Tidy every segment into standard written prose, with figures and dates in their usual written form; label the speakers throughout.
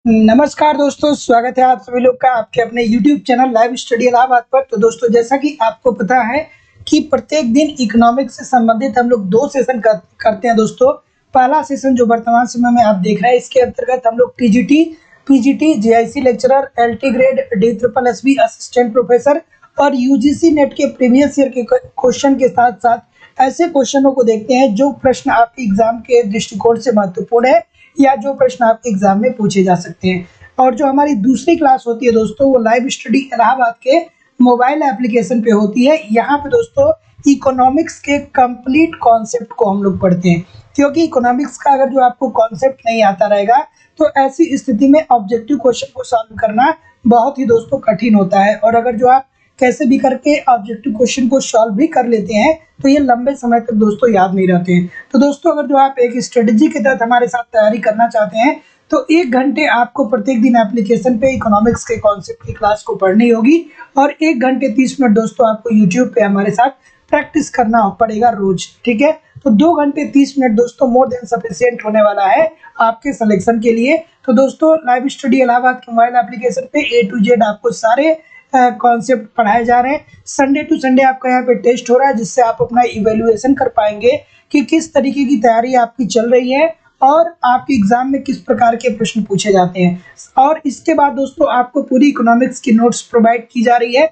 Speaker 1: नमस्कार दोस्तों, स्वागत है आप सभी लोग का आपके अपने YouTube channel live study Allahabad पर। तो दोस्तों, जैसा कि आपको पता है कि प्रत्येक दिन इकोनॉमिक्स से संबंधित हम लोग 2 सेशन करते हैं दोस्तों। पहला सेशन जो वर्तमान समय में आप देख रहे हैं, इसके अंतर्गत हम लोग TGT, PGT, JIC lecturer, LT grade, D triple SB assistant professor और यूजीसी नेट के प्रीवियस ईयर के क्वेश्चन के साथ-साथ ऐसे क्वेश्चनों को देखते हैं जो प्रश्न आपके एग्जाम के दृष्टिकोण से महत्वपूर्ण है या जो प्रश्न आपके एग्जाम में पूछे जा सकते हैं। और जो हमारी दूसरी क्लास होती है दोस्तों, वो लाइव स्टडी इलाहाबाद के मोबाइल एप्लीकेशन पे होती है। यहाँ पे दोस्तों इकोनॉमिक्स के कंप्लीट कॉन्सेप्ट को हम लोग पढ़ते हैं, क्योंकि इकोनॉमिक्स का अगर जो आपको कॉन्सेप्ट नहीं आता रहेगा तो ऐसी स्थिति में ऑब्जेक्टिव क्वेश्चन को सॉल्व करना बहुत ही दोस्तों कठिन होता है। और अगर जो आप कैसे भी करके ऑब्जेक्टिव क्वेश्चन को सॉल्व भी कर लेते हैं तो ये लंबे समय तक दोस्तों याद नहीं रहते हैं। तो दोस्तों, अगर जो आप एक स्ट्रेटजी के तहत हमारे साथ तैयारी करना चाहते हैं तो 1 घंटे आपको प्रत्येक दिन एप्लीकेशन पे इकोनॉमिक्स के कॉन्सेप्ट की क्लास को पढ़नी होगी और 1 घंटे 30 मिनट दोस्तों आपको यूट्यूब पे हमारे साथ प्रैक्टिस करना पड़ेगा रोज। ठीक है, तो 2 घंटे 30 मिनट दोस्तों मोर देन सफिशिएंट होने वाला है आपके सिलेक्शन के लिए। तो दोस्तों, लाइव स्टडी इलाहाबाद के मोबाइल एप्लीकेशन पे A to Z आपको सारे कॉन्सेप्ट पढ़ाए जा रहे हैं। संडे टू संडे आपका यहाँ पे टेस्ट हो रहा है, जिससे आप अपना इवेल्युएशन कर पाएंगे कि किस तरीके की तैयारी आपकी चल रही है और आपके एग्जाम में किस प्रकार के प्रश्न पूछे जाते हैं। और इसके बाद दोस्तों आपको पूरी इकोनॉमिक्स की नोट्स प्रोवाइड की जा रही है।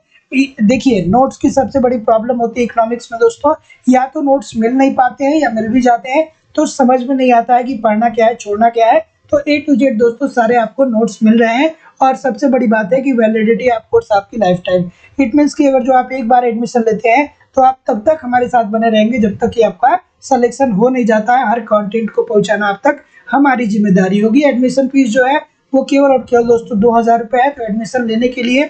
Speaker 1: देखिए, नोट्स की सबसे बड़ी प्रॉब्लम होती है इकोनॉमिक्स में दोस्तों, या तो नोट्स मिल नहीं पाते हैं या मिल भी जाते हैं तो समझ में नहीं आता है कि पढ़ना क्या है, छोड़ना क्या है। तो A to Z दोस्तों सारे आपको नोट्स मिल रहे हैं और सबसे बड़ी बात है कि वैलिडिटी ऑफ कोर्स आपकी लाइफ टाइम। इट मीन्स कि अगर जो आप एक बार एडमिशन लेते हैं तो आप तब तक हमारे साथ बने रहेंगे जब तक कि आपका सिलेक्शन हो नहीं जाता है। हर कंटेंट को पहुंचाना आप तक हमारी जिम्मेदारी होगी। एडमिशन फीस जो है वो केवल और केवल दोस्तों 2000 रुपये है। तो एडमिशन लेने के लिए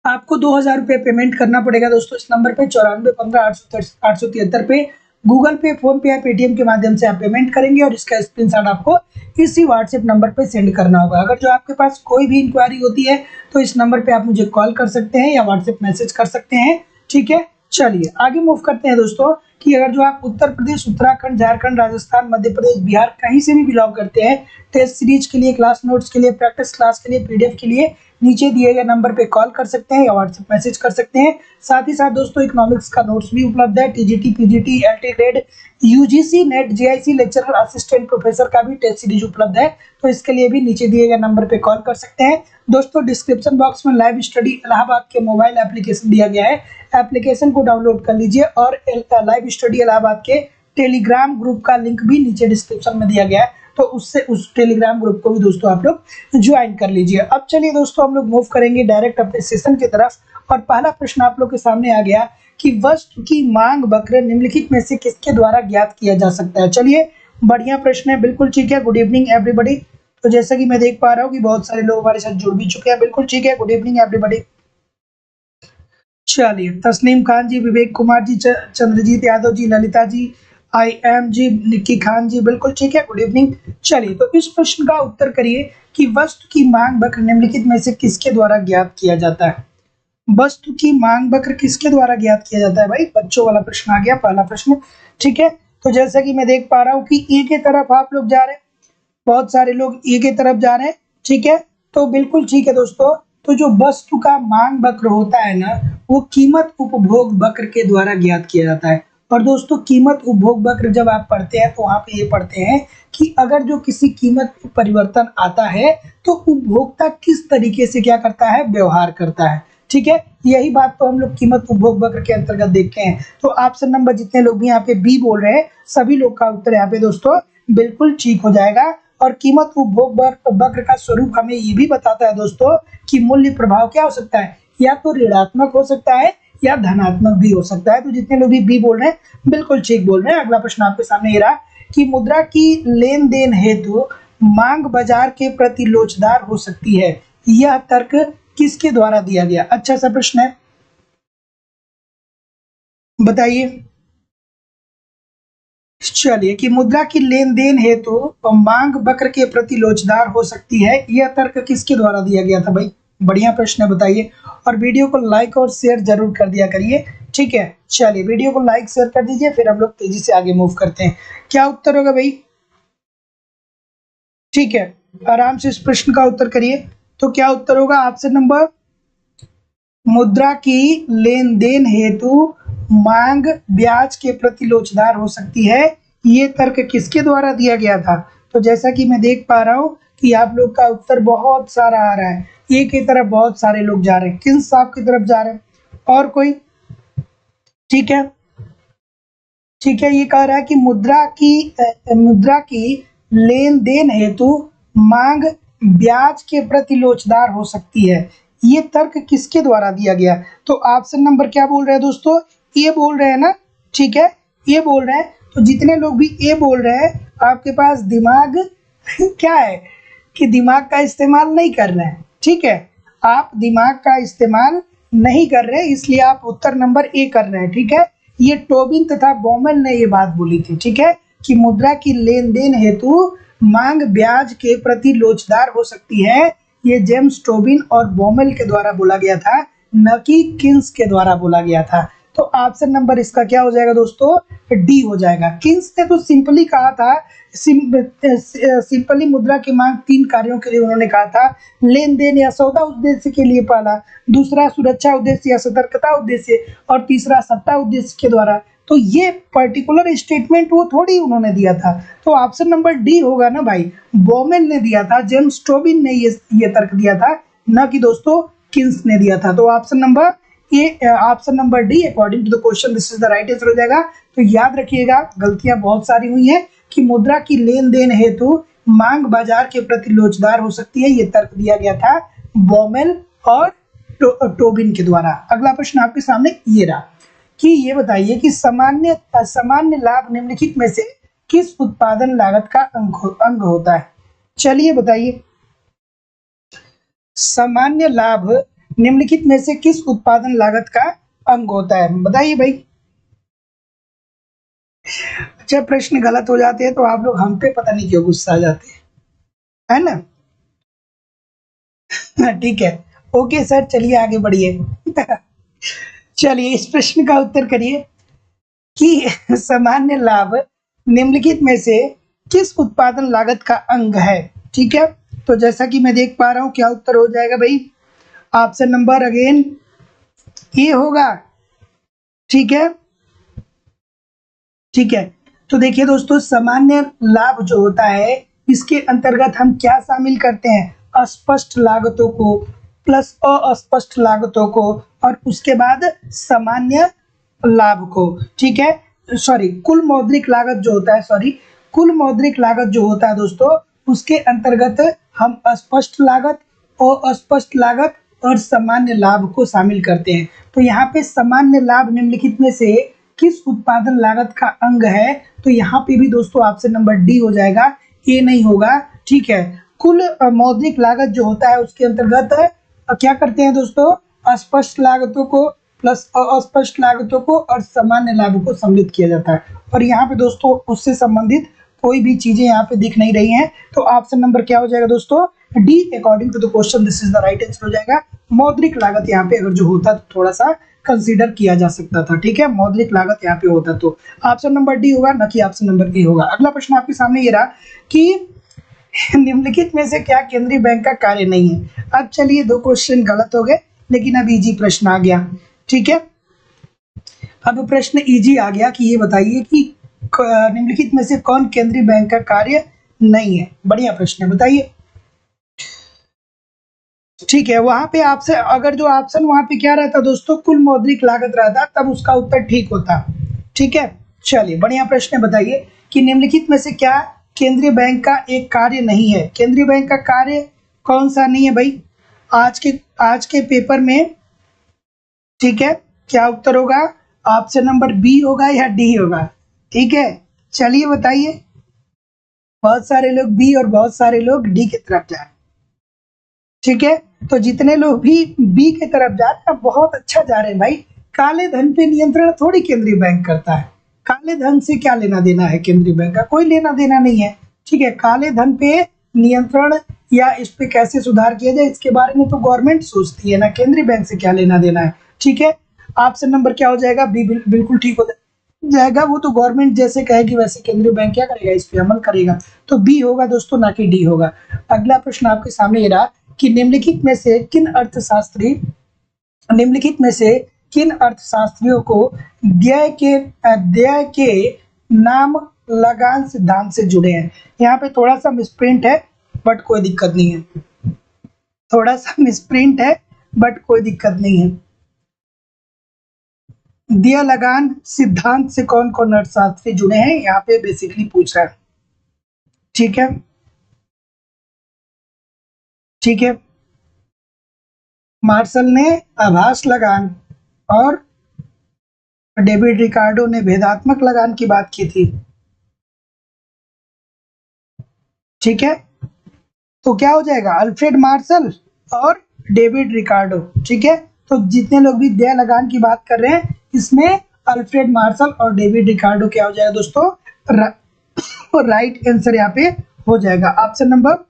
Speaker 1: आपको 2000 रुपये पेमेंट करना पड़ेगा दोस्तों इस नंबर पे 9415 873 पे। गूगल पे, फोन पे या पेटीएम के माध्यम से आप पेमेंट करेंगे और इसका स्क्रीनशॉट आपको इसी व्हाट्सएप नंबर पे सेंड करना होगा। अगर जो आपके पास कोई भी इंक्वायरी होती है तो इस नंबर पे आप मुझे कॉल कर सकते हैं या व्हाट्सएप मैसेज कर सकते हैं। ठीक है, चलिए आगे मूव करते हैं दोस्तों कि अगर जो आप उत्तर प्रदेश, उत्तराखंड, झारखंड, राजस्थान, मध्य प्रदेश, बिहार कहीं से भी बिलोंग करते हैं, टेस्ट सीरीज के लिए, क्लास नोट्स के लिए, प्रैक्टिस क्लास के लिए, पीडीएफ के लिए नीचे दिए गए नंबर पे कॉल कर सकते हैं या व्हाट्सएप मैसेज कर सकते हैं। साथ ही साथ दोस्तों इकोनॉमिक्स का नोट्स भी उपलब्ध है। TGT, PGT, LT grade, UGC net, JIC lecturer, assistant professor का भी टेस्ट सीरीज उपलब्ध है। तो इसके लिए भी नीचे दिए गए नंबर पे कॉल कर सकते हैं दोस्तों। डिस्क्रिप्शन बॉक्स में लाइव स्टडी इलाहाबाद के मोबाइल एप्लीकेशन दिया गया है, एप्लीकेशन को डाउनलोड कर लीजिए और लाइव स्टडी इलाहाबाद के टेलीग्राम ग्रुप का लिंक भी नीचे डिस्क्रिप्शन में दिया गया है, तो उससे उस टेलीग्राम ग्रुप को भी दोस्तों आप लोग ज्वाइन कर लीजिए। अब चलिए दोस्तों, हम लोग मूव करेंगे डायरेक्ट अपने सेशन की तरफ और पहला प्रश्न आप लोग के सामने आ गया कि वस्तु की मांग वक्र निम्नलिखित में से किसके द्वारा ज्ञात किया जा सकता है। चलिए, बढ़िया प्रश्न है, बिल्कुल ठीक है। Good evening everybody. तो जैसा कि मैं देख पा रहा हूँ कि बहुत सारे लोग हमारे साथ जुड़ भी चुके हैं, बिल्कुल ठीक है। Good evening everybody. चलिए, तस्नीम खान जी, विवेक कुमार जी, चंद्रजीत यादव जी, ललिता जी, आई एम जी, निक्की खान जी, बिल्कुल ठीक है। Good evening. चलिए, तो इस प्रश्न का उत्तर करिए कि वस्तु की मांग वक्र निम्नलिखित में से किसके द्वारा ज्ञात किया जाता है। वस्तु की मांग वक्र किसके द्वारा ज्ञात किया जाता है भाई? बच्चों वाला प्रश्न आ गया, पहला प्रश्न। ठीक है, तो जैसा कि मैं देख पा रहा हूँ कि ए के तरफ आप लोग जा रहे हैं, बहुत सारे लोग ए के तरफ जा रहे हैं। ठीक है, तो बिल्कुल ठीक है दोस्तों। तो जो वस्तु का मांग वक्र होता है ना, वो कीमत उपभोग वक्र के द्वारा ज्ञात किया जाता है। और दोस्तों, कीमत उपभोग वक्र जब आप पढ़ते हैं तो वहां पे ये पढ़ते हैं कि अगर जो किसी कीमत में परिवर्तन आता है तो उपभोक्ता किस तरीके से क्या करता है, व्यवहार करता है। ठीक है, यही बात तो हम लोग कीमत उपभोग वक्र के अंतर्गत देखते हैं। तो ऑप्शन नंबर जितने लोग भी यहाँ पे बी बोल रहे हैं, सभी लोग का उत्तर यहाँ पे दोस्तों बिल्कुल ठीक हो जाएगा। और कीमत उपभोग वक्र का स्वरूप हमें ये भी बताता है दोस्तों कि मूल्य प्रभाव क्या हो सकता है, या तो ऋणात्मक हो सकता है या धनात्मक भी हो सकता है। तो जितने लोग भी बी बोल रहे हैं बिल्कुल ठीक बोल रहे हैं। अगला प्रश्न आपके सामने ये रहा कि मुद्रा की लेन देन हेतु मांग बाजार के प्रति लोचदार हो सकती है, यह तर्क किसके द्वारा दिया गया। अच्छा सा प्रश्न है, बताइए। चलिए, कि मुद्रा की लेन देन हेतु मांग वक्र के प्रति लोचदार हो सकती है, यह तर्क किसके द्वारा दिया गया था भाई? बढ़िया प्रश्न है, बताइए। और वीडियो को लाइक और शेयर जरूर कर दिया करिए। ठीक है, चलिए वीडियो को लाइक शेयर कर दीजिए, फिर हम लोग तेजी से आगे मूव करते हैं। क्या उत्तर होगा भाई? ठीक है, आराम से इस प्रश्न का उत्तर करिए। तो क्या उत्तर होगा ऑप्शन नंबर, मुद्रा की लेन देन हेतु मांग ब्याज के प्रति लोचदार हो सकती है। ये तर्क किसके द्वारा दिया गया था? तो जैसा कि मैं देख पा रहा हूं कि आप लोग का उत्तर बहुत सारा आ रहा है, ए की तरफ बहुत सारे लोग जा रहे हैं, किन साहब की तरफ जा रहे हैं, और कोई? ठीक है, ठीक है, ये कह रहा है कि मुद्रा की लेन देन हेतु मांग ब्याज के प्रति लोचदार हो सकती है। ये तर्क किसके द्वारा दिया गया? तो ऑप्शन नंबर क्या बोल रहे हैं दोस्तों? ए बोल रहे हैं ना, ठीक है, ए बोल रहे हैं। तो जितने लोग भी ए बोल रहे हैं, आपके पास दिमाग क्या है कि दिमाग का इस्तेमाल नहीं कर रहे हैं, ठीक है, आप दिमाग का इस्तेमाल नहीं कर रहे, इसलिए आप उत्तर नंबर ए कर रहे हैं, ठीक है। ये टोबिन तथा बॉमेल ने ये बात बोली थी, ठीक है, कि मुद्रा की लेन देन हेतु मांग ब्याज के प्रति लोचदार हो सकती है। ये जेम्स टोबिन और बॉमेल के द्वारा बोला गया था, न कि किन्स के द्वारा बोला गया था। तो ऑप्शन नंबर इसका क्या हो जाएगा दोस्तों? डी हो जाएगा। किन्स ने तो सिंपली कहा था, सिंपली मुद्रा की मांग 3 कार्यों के लिए उन्होंने कहा था, लेन देन या सौदा उद्देश्य के लिए पहला, दूसरा सुरक्षा उद्देश्य या सतर्कता उद्देश्य, और तीसरा सट्टा उद्देश्य के द्वारा। तो ये पर्टिकुलर स्टेटमेंट वो थोड़ी उन्होंने दिया था। तो ऑप्शन नंबर डी होगा ना भाई, बॉमेल ने दिया था, जेम्स टोबिन ने ये तर्क दिया था, न कि दोस्तों किन्स ने दिया था। तो ऑप्शन नंबर ये option number D according to the question this is the right answer हो जाएगा। तो याद रखिएगा, गलतियां बहुत सारी हुई हैं कि मुद्रा की लेन देन हेतु मांग बाजार के प्रति लोचदार हो सकती है, ये तर्क दिया गया था बॉमेल और टोबिन के द्वारा। अगला प्रश्न आपके सामने ये रहा कि ये बताइए कि सामान्य लाभ निम्नलिखित में से किस उत्पादन लागत का अंग होता है? चलिए बताइए, सामान्य लाभ निम्नलिखित में से किस उत्पादन लागत का अंग होता है? बताइए भाई। जब प्रश्न गलत हो जाते हैं तो आप लोग हम पे पता नहीं क्यों गुस्सा आ जाते हैं, है ना? ठीक है, ओके सर, चलिए आगे बढ़िए। चलिए इस प्रश्न का उत्तर करिए कि सामान्य लाभ निम्नलिखित में से किस उत्पादन लागत का अंग है? ठीक है, तो जैसा कि मैं देख पा रहा हूं, क्या उत्तर हो जाएगा भाई? ऑप्शन नंबर अगेन ए होगा, ठीक है, ठीक है। तो देखिए दोस्तों, सामान्य लाभ जो होता है, इसके अंतर्गत हम क्या शामिल करते हैं? अस्पष्ट लागतों को प्लस अस्पष्ट लागतों को, और उसके बाद सामान्य लाभ को, ठीक है, सॉरी कुल मौद्रिक लागत जो होता है, कुल मौद्रिक लागत जो होता है दोस्तों, उसके अंतर्गत हम अस्पष्ट लागत, अस्पष्ट लागत और सामान्य लाभ को शामिल करते हैं। तो यहाँ पे सामान्य लाभ निम्नलिखित में से किस उत्पादन लागत का अंग है? तो यहाँ पे भी दोस्तों ऑप्शन नंबर डी हो जाएगा, ए नहीं होगा, ठीक है। कुल मौद्रिक लागत जो होता है उसके अंतर्गत क्या करते हैं दोस्तों? अस्पष्ट लागतों को प्लस अस्पष्ट लागतों को और सामान्य लाभ को सम्मिलित किया जाता है। और यहाँ पे दोस्तों उससे संबंधित कोई भी चीजें यहाँ पे दिख नहीं रही हैं, तो ऑप्शन नंबर क्या हो जाएगा दोस्तों? D according to the question this is the right answer हो जाएगा। मौद्रिक लागत यहाँ पे अगर जो होता तो थोड़ा सा कंसीडर किया जा सकता था, ठीक है, मौद्रिक लागत यहाँ पे होता तो ऑप्शन नंबर डी होगा, न कि ऑप्शन नंबर ए होगा। अगला प्रश्न आपके सामने ये रहा कि निम्नलिखित में से क्या केंद्रीय बैंक का कार्य नहीं है? अब चलिए 2 क्वेश्चन गलत हो गए, लेकिन अब इजी प्रश्न आ गया, ठीक है। अब प्रश्न इजी आ गया कि ये बताइए कि निम्नलिखित में से कौन केंद्रीय बैंक का कार्य नहीं है? बढ़िया प्रश्न है, बताइए। ठीक है, वहां पे आपसे अगर जो ऑप्शन वहां पे क्या रहता दोस्तों, कुल मौद्रिक लागत रहता, तब उसका उत्तर ठीक होता, ठीक है। चलिए बढ़िया प्रश्न है, बताइए कि निम्नलिखित में से क्या केंद्रीय बैंक का एक कार्य नहीं है? केंद्रीय बैंक का कार्य कौन सा नहीं है भाई आज के पेपर में? ठीक है, क्या उत्तर होगा? ऑप्शन नंबर बी होगा या डी होगा? ठीक है, चलिए बताइए। बहुत सारे लोग बी और बहुत सारे लोग डी की तरफ जा रहे हैं, ठीक है। तो जितने लोग भी बी की तरफ जा रहे हैं बहुत अच्छा जा रहे हैं भाई। काले धन पे नियंत्रण थोड़ी केंद्रीय बैंक करता है, काले धन से क्या लेना देना है केंद्रीय बैंक का? कोई लेना देना नहीं है, ठीक है। काले धन पे नियंत्रण या इस पे कैसे सुधार किया जाए, इसके बारे में तो गवर्नमेंट सोचती है ना, केंद्रीय बैंक से क्या लेना देना है, ठीक है। ऑप्शन नंबर क्या हो जाएगा? बी बिल्कुल ठीक हो जाएगा। जाएगा, वो तो गवर्नमेंट जैसे कहेगी वैसे केंद्रीय बैंक क्या करेगा, इस पे अमल करेगा। तो बी होगा दोस्तों, ना कि डी होगा। अगला प्रश्न आपके सामने ये रहा कि निम्नलिखित में से किन अर्थशास्त्रियों को व्यय के नाम लगान सिद्धांत से जुड़े हैं। यहाँ पे थोड़ा सा मिसप्रिंट है बट कोई दिक्कत नहीं है, थोड़ा सा मिसप्रिंट है बट कोई दिक्कत नहीं है। दिया लगान सिद्धांत से कौन कौन अर्थशास्त्री जुड़े हैं, यहाँ पे बेसिकली पूछ रहा है। ठीक है, ठीक है। मार्शल ने आभास लगान और डेविड रिकार्डो ने भेदात्मक लगान की बात की थी। ठीक है, तो क्या हो जाएगा, अल्फ्रेड मार्शल और डेविड रिकार्डो। ठीक है, तो जितने लोग भी देय लगान की बात कर रहे हैं, इसमें अल्फ्रेड मार्शल और डेविड रिकार्डो क्या हो जाएगा दोस्तों, राइट आंसर यहाँ पे हो जाएगा। Option number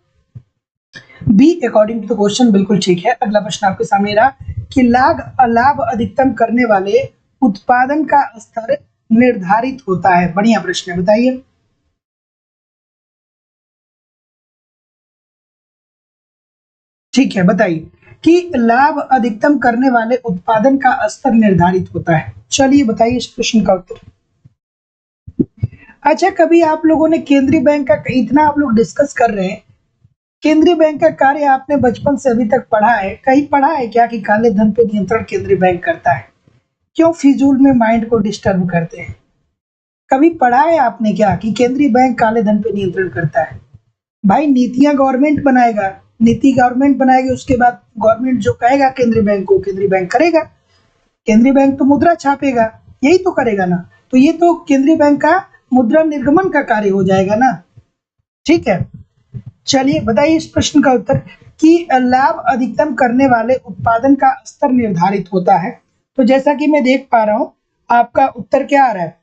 Speaker 1: B according to the question बिल्कुल ठीक है। अगला प्रश्न आपके सामने रहा कि लाभ अधिकतम करने वाले उत्पादन का स्तर निर्धारित होता है। बढ़िया प्रश्न है, बताइए। ठीक है, बताइए कि लाभ अधिकतम करने वाले उत्पादन का स्तर निर्धारित होता है। चलिए बताइए इस प्रश्न का उत्तर। अच्छा, कभी आप लोगों ने केंद्रीय बैंक का, इतना आप लोग डिस्कस कर रहे हैं, केंद्रीय बैंक का कार्य आपने बचपन से अभी तक पढ़ा है, कहीं पढ़ा है क्या कि काले धन पे नियंत्रण केंद्रीय बैंक करता है? क्यों फिजूल में माइंड को डिस्टर्ब करते हैं? कभी पढ़ा है आपने क्या कि केंद्रीय बैंक काले धन पे नियंत्रण करता है? भाई नीतियां गवर्नमेंट बनाएगा, नीति गवर्नमेंट बनाएगी, उसके बाद गवर्नमेंट जो कहेगा केंद्रीय बैंक को, केंद्रीय बैंक करेगा। केंद्रीय बैंक तो मुद्रा छापेगा, यही तो करेगा ना, तो ये तो केंद्रीय बैंक का मुद्रा निर्गमन का कार्य हो जाएगा ना। ठीक है, चलिए बताइए इस प्रश्न का उत्तर कि लाभ अधिकतम करने वाले उत्पादन का स्तर निर्धारित होता है। तो जैसा कि मैं देख पा रहा हूं, आपका उत्तर क्या आ रहा है,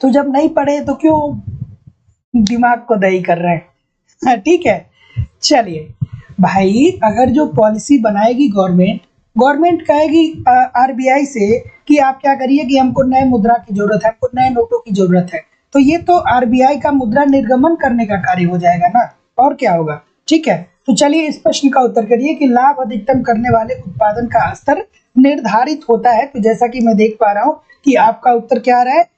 Speaker 1: तो जब नहीं पढ़े तो क्यों दिमाग को दही कर रहे हैं? हाँ, ठीक है। चलिए भाई, अगर जो पॉलिसी बनाएगी गवर्नमेंट, गवर्नमेंट कहेगी आरबीआई से कि आप क्या करिए कि हमको नए मुद्रा की जरूरत है, हमको नए नोटों की जरूरत है, तो ये तो आरबीआई का मुद्रा निर्गमन करने का कार्य हो जाएगा ना, और क्या होगा। ठीक है, तो चलिए इस प्रश्न का उत्तर करिए कि लाभ अधिकतम करने वाले उत्पादन का स्तर निर्धारित होता है। तो जैसा कि मैं देख पा रहा हूँ कि आपका उत्तर क्या आ रहा है,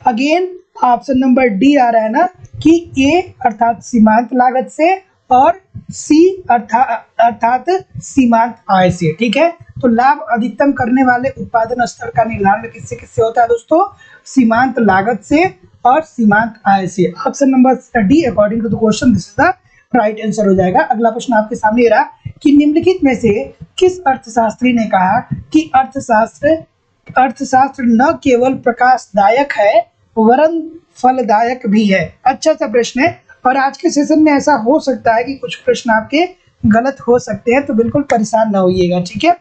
Speaker 1: अगेन ऑप्शन नंबर डी आ रहा है ना, कि ए अर्थात सीमांत लागत से और सी अर्थात सीमांत आय से। ठीक है, तो लाभ अधिकतम करने वाले उत्पादन स्तर का निर्धारण किससे किससे होता है दोस्तों, सीमांत लागत से और सीमांत आय से। Option number D according to the question this is the right answer हो जाएगा। अगला प्रश्न आपके सामने रहा कि निम्नलिखित में से किस अर्थशास्त्री ने कहा कि अर्थशास्त्र न केवल प्रकाशदायक है वरन फलदायक भी है। अच्छा सा प्रश्न है, और आज के सेशन में ऐसा हो सकता है कि कुछ प्रश्न आपके गलत हो सकते हैं, तो बिल्कुल परेशान ना होइएगा। ठीक है,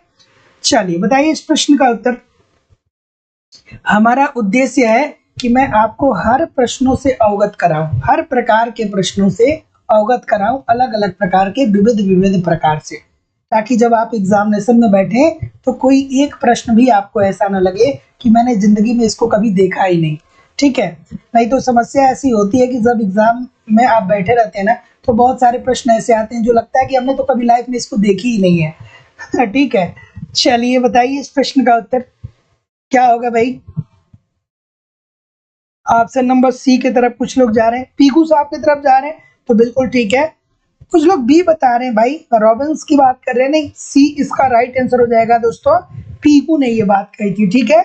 Speaker 1: चलिए बताइए इस प्रश्न का उत्तर। हमारा उद्देश्य है कि मैं आपको हर प्रश्नों से अवगत कराऊं, हर प्रकार के प्रश्नों से अवगत कराऊं, अलग अलग प्रकार के, विविध विविध प्रकार से, ताकि जब आप एग्जामिनेशन में बैठे तो कोई एक प्रश्न भी आपको ऐसा ना लगे कि मैंने जिंदगी में इसको कभी देखा ही नहीं। ठीक है, नहीं तो समस्या ऐसी होती है कि जब एग्जाम में आप बैठे रहते हैं ना, तो बहुत सारे प्रश्न ऐसे आते हैं जो लगता है कि हमने तो कभी लाइफ में इसको देखी ही नहीं है। ठीक है, चलिए बताइए इस प्रश्न का उत्तर क्या होगा भाई। ऑप्शन नंबर सी की तरफ कुछ लोग जा रहे हैं, पीकू साहब की तरफ जा रहे हैं, तो बिल्कुल ठीक है। कुछ लोग बी बता रहे हैं भाई, रॉबिन्स की बात कर रहे हैं, नहीं, सी इसका राइट आंसर हो जाएगा दोस्तों, पीकू ने ये बात कही थी। ठीक है,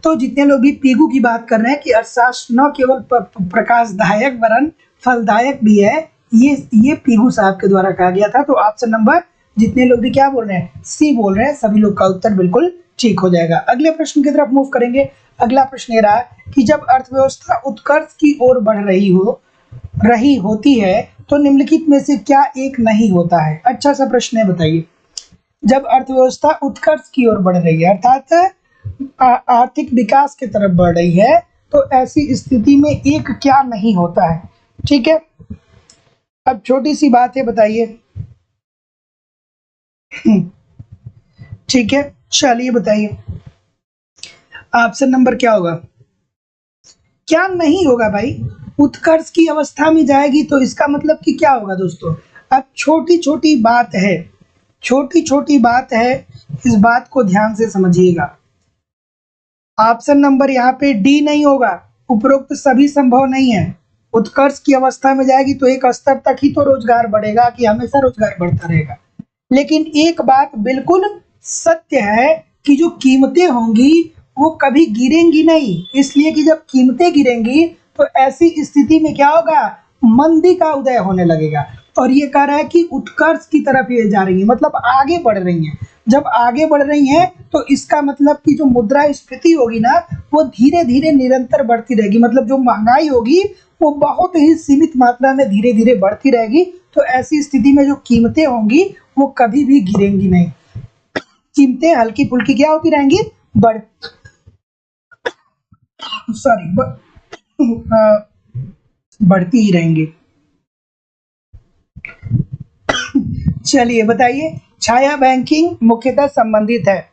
Speaker 1: तो जितने लोग भी पीकू की बात कर रहे हैं कि अर्थशास्त्र न केवल प्रकाशदायक वरन फलदायक भी है, ये पीकू साहब के द्वारा कहा गया था। तो ऑप्शन नंबर, जितने लोग भी क्या बोल रहे हैं, सी बोल रहे हैं, सभी लोग का उत्तर बिल्कुल ठीक हो जाएगा। अगले प्रश्न की तरफ मूव करेंगे। अगला प्रश्न ये रहा कि जब अर्थव्यवस्था उत्कर्ष की ओर बढ़ रही होती है तो निम्नलिखित में से क्या एक नहीं होता है। अच्छा सा प्रश्न है, बताइए। जब अर्थव्यवस्था उत्कर्ष की ओर बढ़ रही है अर्थात आर्थिक विकास की तरफ बढ़ रही है, तो ऐसी स्थिति में एक क्या नहीं होता है। ठीक है, अब छोटी सी बात है, बताइए। ठीक है, चलिए बताइए ऑप्शन नंबर क्या होगा। क्या नहीं होगा भाई, उत्कर्ष की अवस्था में जाएगी तो इसका मतलब कि क्या होगा दोस्तों। अब छोटी छोटी बात है, छोटी छोटी बात है, इस बात को ध्यान से समझिएगा। ऑप्शन नंबर यहाँ पे डी नहीं होगा, उपरोक्त सभी संभव नहीं है। उत्कर्ष की अवस्था में जाएगी तो एक स्तर तक ही तो रोजगार बढ़ेगा कि हमेशा रोजगार बढ़ता रहेगा। लेकिन एक बात बिल्कुल सत्य है कि जो कीमतें होंगी वो कभी गिरेंगी नहीं, इसलिए कि जब कीमतें गिरेंगी तो ऐसी स्थिति में क्या होगा, मंदी का उदय होने लगेगा। और ये कह रहा है कि उत्कर्ष की तरफ ये जा रही है, मतलब आगे बढ़ रही हैं। जब आगे बढ़ रही हैं तो इसका मतलब कि जो मुद्रास्फीति होगी ना वो धीरे धीरे निरंतर बढ़ती रहेगी, मतलब जो महंगाई होगी वो बहुत ही सीमित मात्रा में धीरे धीरे बढ़ती रहेगी। तो ऐसी स्थिति में जो कीमतें होंगी वो कभी भी गिरेंगी नहीं, कीमतें हल्की फुल्की क्या होती रहेंगी, बढ़ती ही रहेंगी। चलिए बताइए, छाया बैंकिंग मुख्यतः संबंधित है।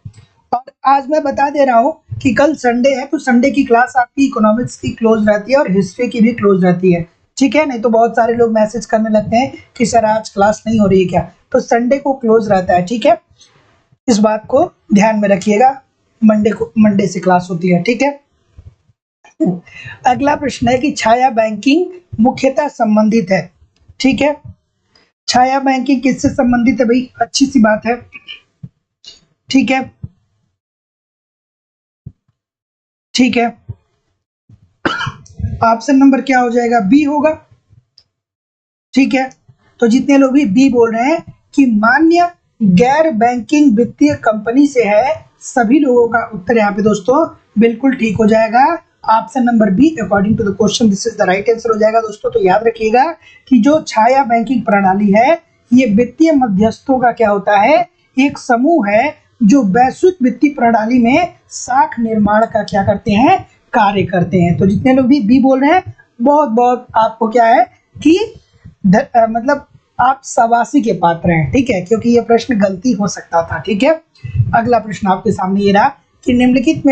Speaker 1: और आज मैं बता दे रहा हूं कि कल संडे है तो संडे की क्लास आपकी इकोनॉमिक्स की क्लोज रहती है और हिस्ट्री की भी क्लोज रहती है, ठीक है। नहीं तो बहुत सारे लोग मैसेज करने लगते हैं कि सर आज क्लास नहीं हो रही है क्या, तो संडे को क्लोज रहता है, ठीक है। इस बात को ध्यान में रखिएगा, मंडे से क्लास होती है, ठीक है। अगला प्रश्न है कि छाया बैंकिंग मुख्यतः संबंधित है, ठीक है। छाया बैंकिंग किससे संबंधित है भाई, अच्छी सी बात है, ठीक है, ठीक है। ऑप्शन नंबर क्या हो जाएगा, बी होगा, ठीक है। तो जितने लोग भी बी बोल रहे हैं कि मान्य गैर बैंकिंग वित्तीय कंपनी से है, सभी लोगों का उत्तर यहाँ पे दोस्तों बिल्कुल ठीक हो जाएगा। Option number B according to the question this is the right answer हो जाएगा दोस्तों। तो याद रखिएगा कि जो छाया बैंकिंग प्रणाली है ये वित्तीय मध्यस्थों का क्या होता है, एक समूह है जो वैश्विक वित्तीय प्रणाली में साख निर्माण का क्या करते हैं, कार्य करते हैं। तो जितने लोग भी बी बोल रहे हैं बहुत बहुत आपको क्या है कि मतलब आप शाबाशी के पात्र हैं, ठीक है, क्योंकि ये प्रश्न गलती हो सकता था, ठीक है। अगला प्रश्न आपके सामने ये रहा कि निम्नलिखित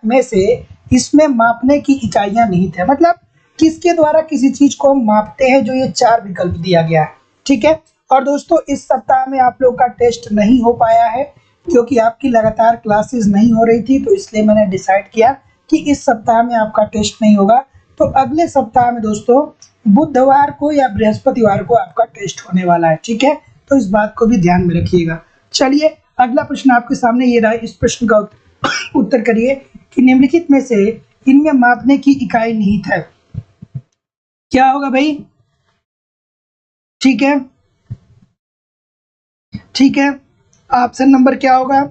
Speaker 1: में से इसमें मापने की इकाइयां निहित है, मतलब किसके द्वारा किसी चीज को हम मापते हैं, जो ये 4 विकल्प दिया गया है, ठीक है। और दोस्तों इस सप्ताह में आप लोग का टेस्ट नहीं हो पाया है क्योंकि आपकी लगातार क्लासेस नहीं हो रही थी, तो इसलिए मैंने डिसाइड किया कि इस सप्ताह में आपका टेस्ट नहीं होगा। तो अगले सप्ताह में दोस्तों बुधवार को या बृहस्पतिवार को आपका टेस्ट होने वाला है, ठीक है। तो इस बात को भी ध्यान में रखिएगा। चलिए अगला प्रश्न आपके सामने ये रहा, इस प्रश्न का उत्तर करिए कि निम्नलिखित में से इनमें मापने की इकाई निहित है, क्या होगा भाई, ठीक है, ठीक है। ऑप्शन नंबर क्या होगा,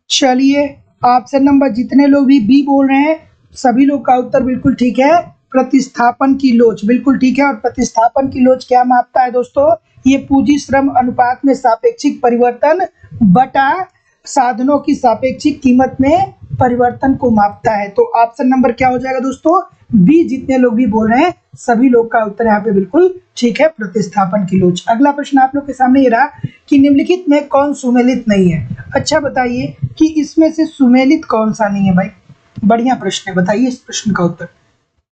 Speaker 1: चलिए ऑप्शन नंबर जितने लोग भी बी बोल रहे हैं सभी लोग का उत्तर बिल्कुल ठीक है, प्रतिस्थापन की लोच, बिल्कुल ठीक है। और प्रतिस्थापन की लोच क्या मापता है दोस्तों, ये पूंजी श्रम अनुपात में सापेक्षिक परिवर्तन बटा साधनों की सापेक्षिक कीमत में परिवर्तन को मापता है। तो ऑप्शन नंबर क्या हो जाएगा दोस्तों, बी जितने लोग भी बोल रहे हैं सभी लोग का उत्तर यहाँ पे बिल्कुल ठीक है, प्रतिस्थापन की लोच। अगला प्रश्न आप लोग के सामने ये रहा कि निम्नलिखित में कौन सुमेलित नहीं है। अच्छा बताइए कि इसमें से सुमेलित कौन सा नहीं है भाई, बढ़िया प्रश्न है, बताइए इस प्रश्न का उत्तर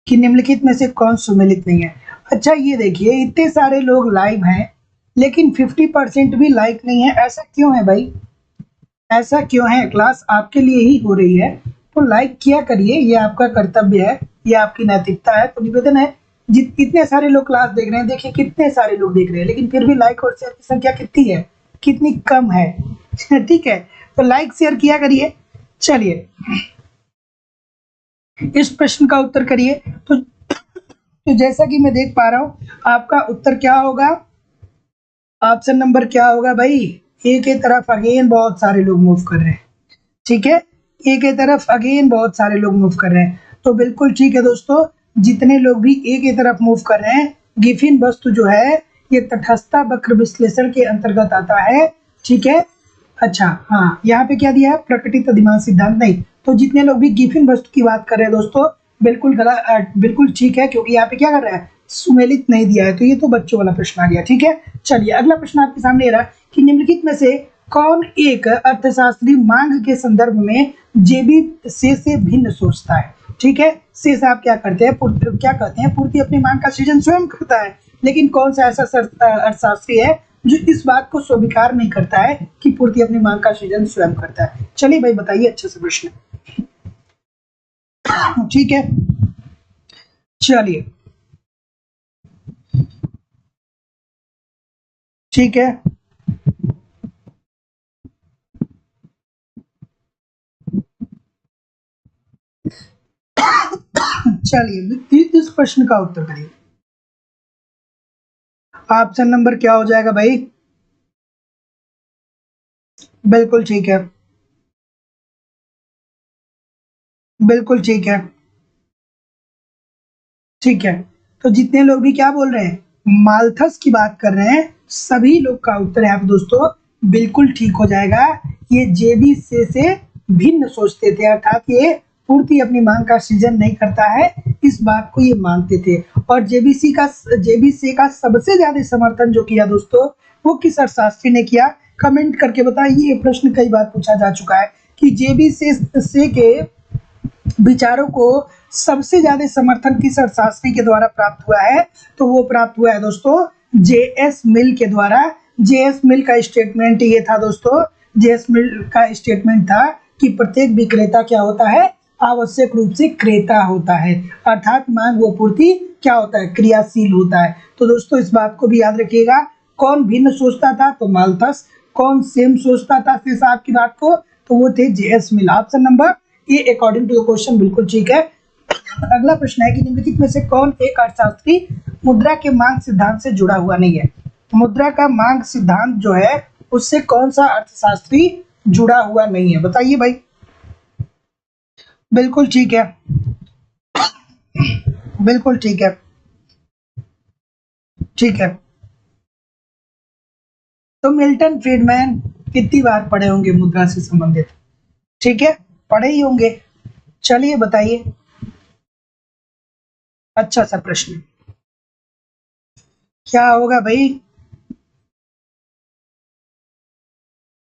Speaker 1: कि निम्नलिखित में से कौन सुमेलित नहीं है। अच्छा ये देखिए इतने सारे लोग लाइव हैं लेकिन 50% भी लाइक नहीं है, ऐसा क्यों है भाई, ऐसा क्यों है, क्लास आपके लिए ही हो रही है तो लाइक किया करिए, ये आपका कर्तव्य है, ये आपकी नैतिकता है। तो निवेदन है इतने सारे लोग क्लास देख रहे हैं, देखिए कितने सारे लोग देख रहे हैं लेकिन फिर भी लाइक और शेयर की संख्या कितनी है, कितनी कम है, ठीक है। तो लाइक शेयर किया करिए। चलिए इस प्रश्न का उत्तर करिए। तो जैसा कि मैं देख पा रहा हूं आपका उत्तर क्या होगा, ऑप्शन नंबर क्या होगा भाई, ए के तरफ अगेन बहुत सारे लोग मूव कर रहे हैं, ठीक है, ए के तरफ अगेन बहुत सारे लोग मूव कर रहे हैं। तो बिल्कुल ठीक है दोस्तों, जितने लोग भी ए की तरफ मूव कर रहे हैं, गिफिन वस्तु जो है ये तटस्थता वक्र विश्लेषण के अंतर्गत आता है, ठीक है। अच्छा हाँ, यहाँ पे क्या दिया है, प्रकटित अधिमान सिद्धांत नहीं। तो जितने लोग भी गिफिन वस्तु की बात कर रहे हैं दोस्तों बिल्कुल गलत, बिल्कुल ठीक है, क्योंकि यहाँ पे क्या कर रहा है, सुमेलित नहीं दिया है, तो ये तो बच्चों वाला प्रश्न आ गया, ठीक है। चलिए अगला प्रश्न आपके सामने रहा कि निम्नलिखित में से कौन एक अर्थशास्त्री मांग के संदर्भ में जेबी से भिन्न सोचता है। ठीक है, से आप क्या करते हैं, क्या कहते हैं, पूर्ति अपनी मांग का सृजन स्वयं करता है। लेकिन कौन सा ऐसा अर्थशास्त्री है जो इस बात को स्वीकार नहीं करता है कि पूर्ति अपनी मांग का सृजन स्वयं करता है? चलिए भाई बताइए, अच्छा सा प्रश्न। ठीक है, चलिए ठीक है, चलिए इस प्रश्न का उत्तर करिए। ऑप्शन नंबर क्या हो जाएगा भाई? बिल्कुल ठीक है, बिल्कुल ठीक है, ठीक है। तो जितने लोग भी क्या बोल रहे हैं, माल्थस की बात कर रहे हैं, सभी लोग का उत्तर यहाँ पे दोस्तों बिल्कुल ठीक हो जाएगा। ये जेबी से भिन्न सोचते थे, अर्थात ये पूर्ति अपनी मांग का सृजन नहीं करता है, इस बात को ये मानते थे। और जेबीसी का सबसे ज्यादा समर्थन जो किया दोस्तों, वो किस अर्थशास्त्री ने किया? कमेंट करके बताइए। ये प्रश्न कई बार पूछा जा चुका है कि जेबीसी के विचारों को सबसे ज्यादा समर्थन किस अर्थशास्त्री के द्वारा प्राप्त हुआ है? तो वो प्राप्त हुआ है दोस्तों जेएस मिल के द्वारा। जेएस मिल का स्टेटमेंट ये था दोस्तों, जेएस मिल का स्टेटमेंट था कि प्रत्येक विक्रेता क्या होता है, आवश्यक रूप से क्रेता होता है, अर्थात मांग व पूर्ति क्या होता है, क्रियाशील होता है। तो दोस्तों इस बात को भी याद रखिएगा। कौन भिन्न सोचता था? तो माल्थस। कौन सेम सोचता था से साहब की बात को? तो वो थे जेएस मिल। ऑप्शन नंबर ये अकॉर्डिंग टू द क्वेश्चन बिल्कुल ठीक है। अगला प्रश्न है कि निम्नलिखित में से कौन एक अर्थशास्त्री मुद्रा के मांग सिद्धांत से जुड़ा हुआ नहीं है? मुद्रा का मांग सिद्धांत जो है उससे कौन सा अर्थशास्त्री जुड़ा हुआ नहीं है? बताइए भाई। बिल्कुल ठीक है, बिल्कुल ठीक है, ठीक है। तो मिल्टन फ्रीडमैन कितनी बार पढ़े होंगे मुद्रा से संबंधित? ठीक है, पढ़े ही होंगे। चलिए बताइए, अच्छा सा प्रश्न क्या होगा भाई?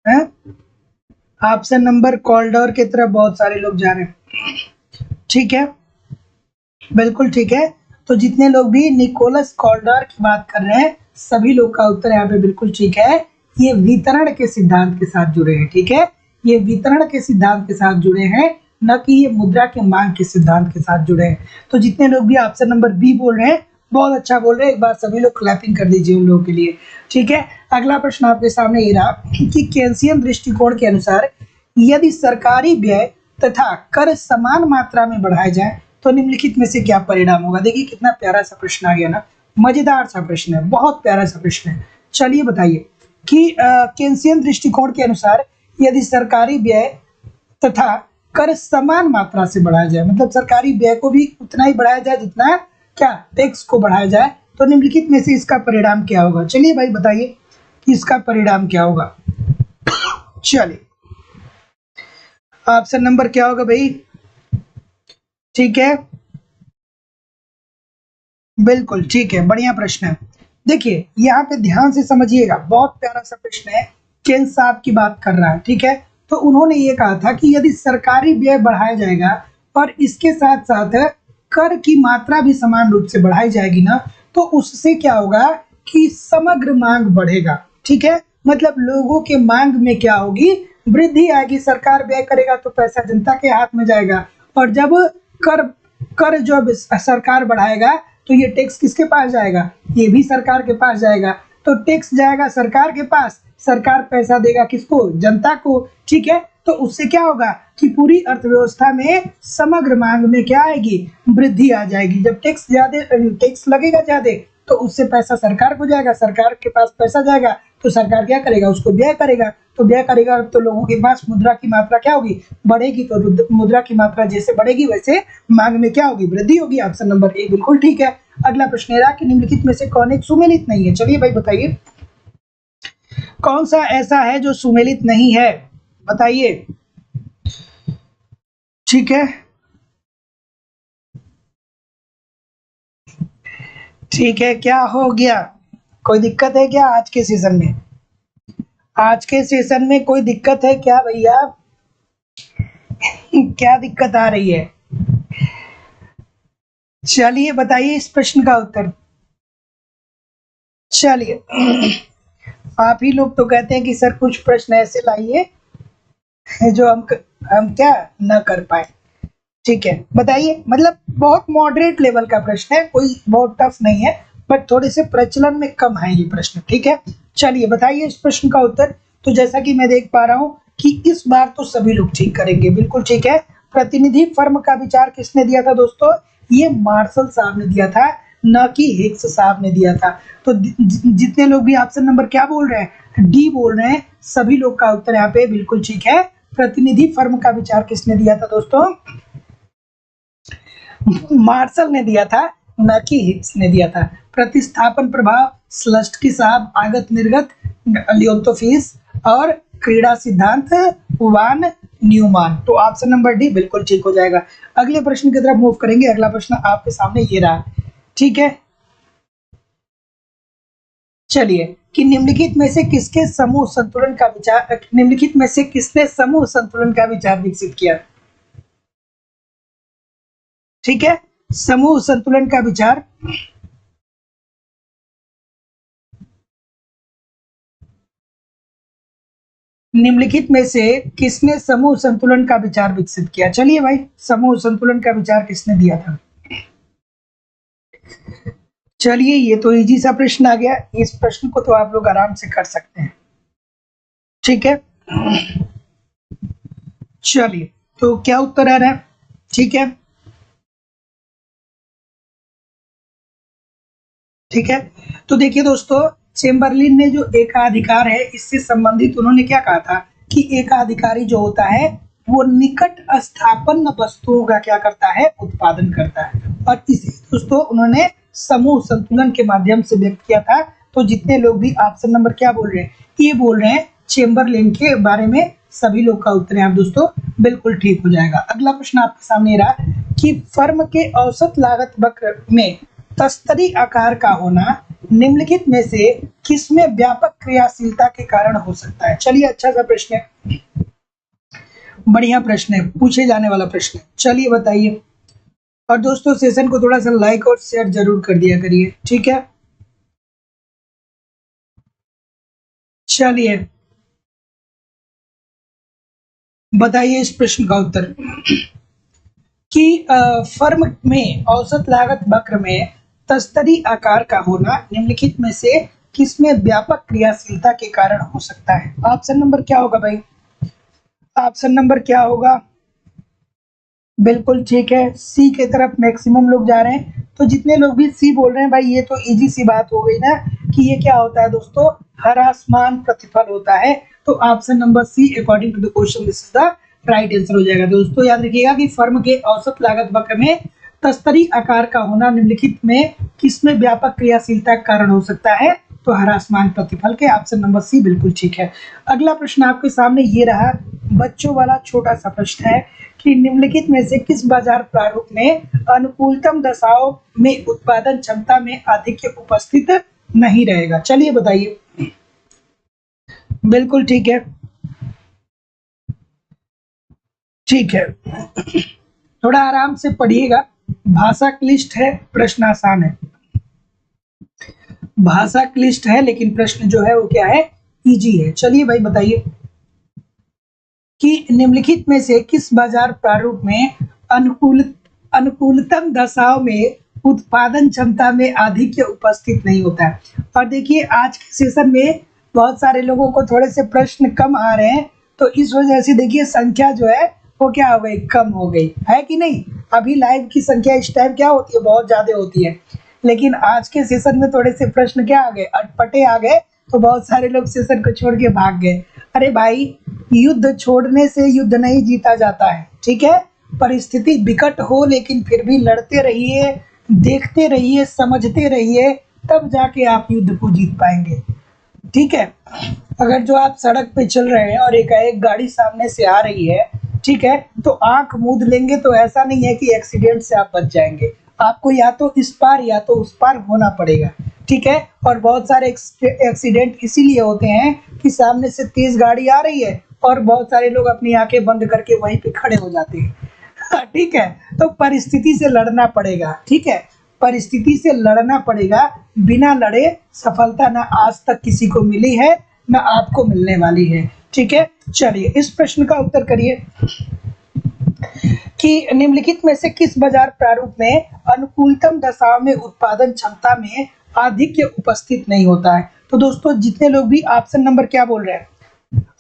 Speaker 1: है ऑप्शन नंबर कॉल्डोर की तरफ बहुत सारे लोग जा रहे हैं। ठीक है, बिल्कुल ठीक है। तो जितने लोग भी निकोलस कॉल्डर की बात कर रहे हैं, सभी लोग का उत्तर यहाँ पे बिल्कुल ठीक है। ये वितरण के सिद्धांत के साथ जुड़े हैं। ठीक है, ये वितरण के सिद्धांत के साथ जुड़े हैं, न कि ये मुद्रा के मांग के सिद्धांत के साथ जुड़े हैं। तो जितने लोग भी ऑप्शन नंबर बी बोल रहे हैं, बहुत अच्छा बोल रहे हैं। एक बार सभी लोग क्लैपिंग कर दीजिए उन लोगों के लिए। ठीक है, अगला प्रश्न आपके सामने ये रहा कि केन्सियन दृष्टिकोण के अनुसार यदि सरकारी व्यय तथा कर समान मात्रा में बढ़ाए जाए तो निम्नलिखित में से क्या परिणाम होगा? देखिए कितना प्यारा सा प्रश्न आ गया ना, मजेदार सा प्रश्न है, बहुत प्यारा सा प्रश्न है। चलिए बताइए कि केन्सियन दृष्टिकोण के अनुसार यदि सरकारी व्यय तथा कर समान मात्रा से बढ़ाया जाए, मतलब सरकारी व्यय को भी उतना ही बढ़ाया जाए जितना क्या टैक्स को बढ़ाया जाए, तो निम्नलिखित में से इसका परिणाम क्या होगा? चलिए भाई बताइए कि इसका परिणाम क्या होगा। चलिए ऑप्शन नंबर क्या होगा भाई? ठीक है, बिल्कुल ठीक है, बढ़िया प्रश्न है। देखिए यहाँ पे ध्यान से समझिएगा, बहुत प्यारा सा प्रश्न है। केन साहब की बात कर रहा है। ठीक है, तो उन्होंने ये कहा था कि यदि सरकारी व्यय बढ़ाया जाएगा और इसके साथ साथ कर की मात्रा भी समान रूप से बढ़ाई जाएगी ना, तो उससे क्या होगा कि समग्र मांग बढ़ेगा। ठीक है, मतलब लोगों के मांग में क्या होगी, वृद्धि आएगी। सरकार व्यय करेगा तो पैसा जनता के हाथ में जाएगा, और जब कर कर जब सरकार बढ़ाएगा तो ये टैक्स किसके पास जाएगा? ये भी सरकार के पास जाएगा। तो टैक्स जाएगा सरकार के पास, सरकार पैसा देगा किसको? जनता को। ठीक है, तो उससे क्या होगा कि पूरी अर्थव्यवस्था में समग्र मांग में क्या आएगी? वृद्धि आ जाएगी। जब टैक्स लगेगा ज्यादा तो उससे पैसा सरकार को जाएगा, सरकार के पास पैसा जाएगा तो सरकार क्या करेगा? उसको व्यय करेगा। तो व्यय करेगा तो लोगों के पास मुद्रा की मात्रा क्या होगी? बढ़ेगी। तो मुद्रा की मात्रा जैसे बढ़ेगी वैसे मांग में क्या होगी? वृद्धि होगी। ऑप्शन नंबर ए बिल्कुल ठीक है। अगला प्रश्न है कि निम्नलिखित में से कौन एक सुमेलित नहीं है? चलिए भाई बताइए कौन सा ऐसा है जो सुमेलित नहीं है? बताइए। ठीक है, ठीक है, क्या हो गया? कोई दिक्कत है क्या आज के सेशन में? आज के सेशन में कोई दिक्कत है क्या भैया? क्या दिक्कत आ रही है? चलिए बताइए इस प्रश्न का उत्तर। चलिए आप ही लोग तो कहते हैं कि सर कुछ प्रश्न ऐसे लाइए जो हम क्या न कर पाए। ठीक है, बताइए। मतलब बहुत मॉडरेट लेवल का प्रश्न है, कोई बहुत टफ नहीं है, बट थोड़े से प्रचलन में कम है ये प्रश्न। ठीक है, चलिए बताइए इस प्रश्न का उत्तर। तो जैसा कि मैं देख पा रहा हूँ कि इस बार तो सभी लोग ठीक करेंगे, बिल्कुल ठीक है। प्रतिनिधि फर्म का विचार किसने दिया था दोस्तों? ये मार्शल साहब ने दिया था, न कि हिग्स साहब ने दिया था। तो जितने लोग भी ऑप्शन नंबर क्या बोल रहे हैं, डी बोल रहे हैं, सभी लोग का उत्तर यहाँ पे बिल्कुल ठीक है। प्रतिनिधि फर्म का विचार किसने दिया था दोस्तों? मार्शल ने दिया था, न कि हिग्स ने दिया था। प्रतिस्थापन प्रभाव, स्लस्टकी साहब, आगत निर्गत, लियोन्तोफिस और क्रीड़ा सिद्धांत वान न्यूमान। तो ऑप्शन नंबर डी बिल्कुल ठीक हो जाएगा। अगले प्रश्न की तरफ मूव करेंगे। अगला प्रश्न आपके सामने ये रहा। ठीक है, चलिए कि निम्नलिखित में से किसके समूह संतुलन का विचार, निम्नलिखित में से किसने समूह संतुलन का विचार विकसित किया? ठीक है, समूह संतुलन का विचार निम्नलिखित में से किसने समूह संतुलन का विचार विकसित किया? चलिए भाई, समूह संतुलन का विचार किसने दिया था? चलिए ये तो इजी सा प्रश्न आ गया, इस प्रश्न को तो आप लोग आराम से कर सकते हैं। ठीक है, चलिए तो क्या उत्तर आ रहा है? ठीक है, ठीक है। तो देखिए दोस्तों, चेम्बरलिन ने जो एकाधिकार है इससे संबंधित उन्होंने क्या कहा था कि एकाधिकारी जो होता है वो निकट स्थापन्न वस्तुओं का क्या करता है, उत्पादन करता है। और इसी दोस्तों उन्होंने समूह संतुलन के माध्यम से व्यक्त किया था। तो जितने लोग भी ऑप्शन नंबर क्या बोल रहे हैं, ये बोल रहे हैं चेम्बरलिन के बारे में, सभी लोग का उत्तर है दोस्तों बिल्कुल ठीक हो जाएगा। अगला प्रश्न आपके सामने रहा कि फर्म के औसत लागत वक्र में तस्तरी आकार का होना निम्नलिखित में से किसमें व्यापक क्रियाशीलता के कारण हो सकता है? चलिए अच्छा सा प्रश्न है, बढ़िया प्रश्न है, पूछे जाने वाला प्रश्न है। चलिए बताइए। और दोस्तों सेशन को थोड़ा सा लाइक और शेयर जरूर कर दिया करिए। ठीक है, चलिए बताइए इस प्रश्न का उत्तर कि फर्म में औसत लागत वक्र में तस्तरी आकार का होना निम्नलिखित में से किसमें व्यापक क्रियाशीलता के कारण हो सकता है? ऑप्शन नंबर क्या होगा भाई? ऑप्शन नंबर क्या होगा? बिल्कुल ठीक है, सी के तरफ मैक्सिमम लोग जा रहे हैं। तो जितने लोग भी सी बोल रहे हैं भाई, ये तो इजी सी बात हो गई ना कि ये क्या होता है दोस्तों, ह्रासमान प्रतिफल होता है। तो option number C according to the question this is the right answer हो जाएगा। दोस्तों याद रखिएगा कि फर्म के औसत लागत वक्र में तस्तरी आकार का होना निम्नलिखित में किसमें व्यापक क्रियाशीलता का कारण हो सकता है? तो ह्रासमान प्रतिफल के। ऑप्शन नंबर सी बिल्कुल ठीक है। अगला प्रश्न आपके सामने ये रहा, बच्चों वाला छोटा सा प्रश्न है कि निम्नलिखित में से किस बाजार प्रारूप में अनुकूलतम दशाओं में उत्पादन क्षमता में आधिक्य उपस्थित नहीं रहेगा? चलिए बताइए। बिल्कुल ठीक है, ठीक है, थोड़ा आराम से पढ़िएगा, भाषा क्लिष्ट है, प्रश्न आसान है। भाषा क्लिष्ट है लेकिन प्रश्न जो है वो क्या है, इजी है। चलिए भाई बताइए कि निम्नलिखित में से किस बाजार प्रारूप में अनुकूलतम दशाओं में उत्पादन क्षमता में आधिक्य उपस्थित नहीं होता है? और देखिए आज के सेशन में बहुत सारे लोगों को थोड़े से प्रश्न कम आ रहे हैं, तो इस वजह से देखिए संख्या जो है वो क्या हो गई, कम हो गई है कि नहीं। अभी लाइव की संख्या इस टाइम क्या होती है, बहुत ज्यादा होती है, लेकिन आज के सेशन में थोड़े से प्रश्न क्या आ गए, अटपटे आ गए, तो बहुत सारे लोग सेशन को छोड़ के भाग गए। अरे भाई, युद्ध छोड़ने से युद्ध नहीं जीता जाता है, ठीक है। परिस्थिति विकट हो लेकिन फिर भी लड़ते रहिए, देखते रहिए, समझते रहिए, तब जाके आप युद्ध को जीत पाएंगे, ठीक है। अगर जो आप सड़क पे चल रहे हैं और एक गाड़ी सामने से आ रही है, ठीक है, तो आंख मूंद लेंगे तो ऐसा नहीं है कि एक्सीडेंट से आप बच जाएंगे, आपको या तो इस पार या तो उस पार होना पड़ेगा, ठीक है। और बहुत सारे एक्सीडेंट इसीलिए होते हैं कि सामने से तेज गाड़ी आ रही है और बहुत सारे लोग अपनी आंखें बंद करके वहीं पे खड़े हो जाते हैं। ठीक है, तो परिस्थिति से लड़ना पड़ेगा। ठीक है, परिस्थिति से लड़ना पड़ेगा, बिना लड़े सफलता ना आज तक किसी को मिली है ना आपको मिलने वाली है। ठीक है, चलिए इस प्रश्न का उत्तर करिए कि निम्नलिखित में से किस बाजार प्रारूप में अनुकूलतम दशाओं में उत्पादन क्षमता में आधिक्य उपस्थित नहीं होता है। तो दोस्तों जितने लोग भी ऑप्शन नंबर क्या बोल रहे हैं,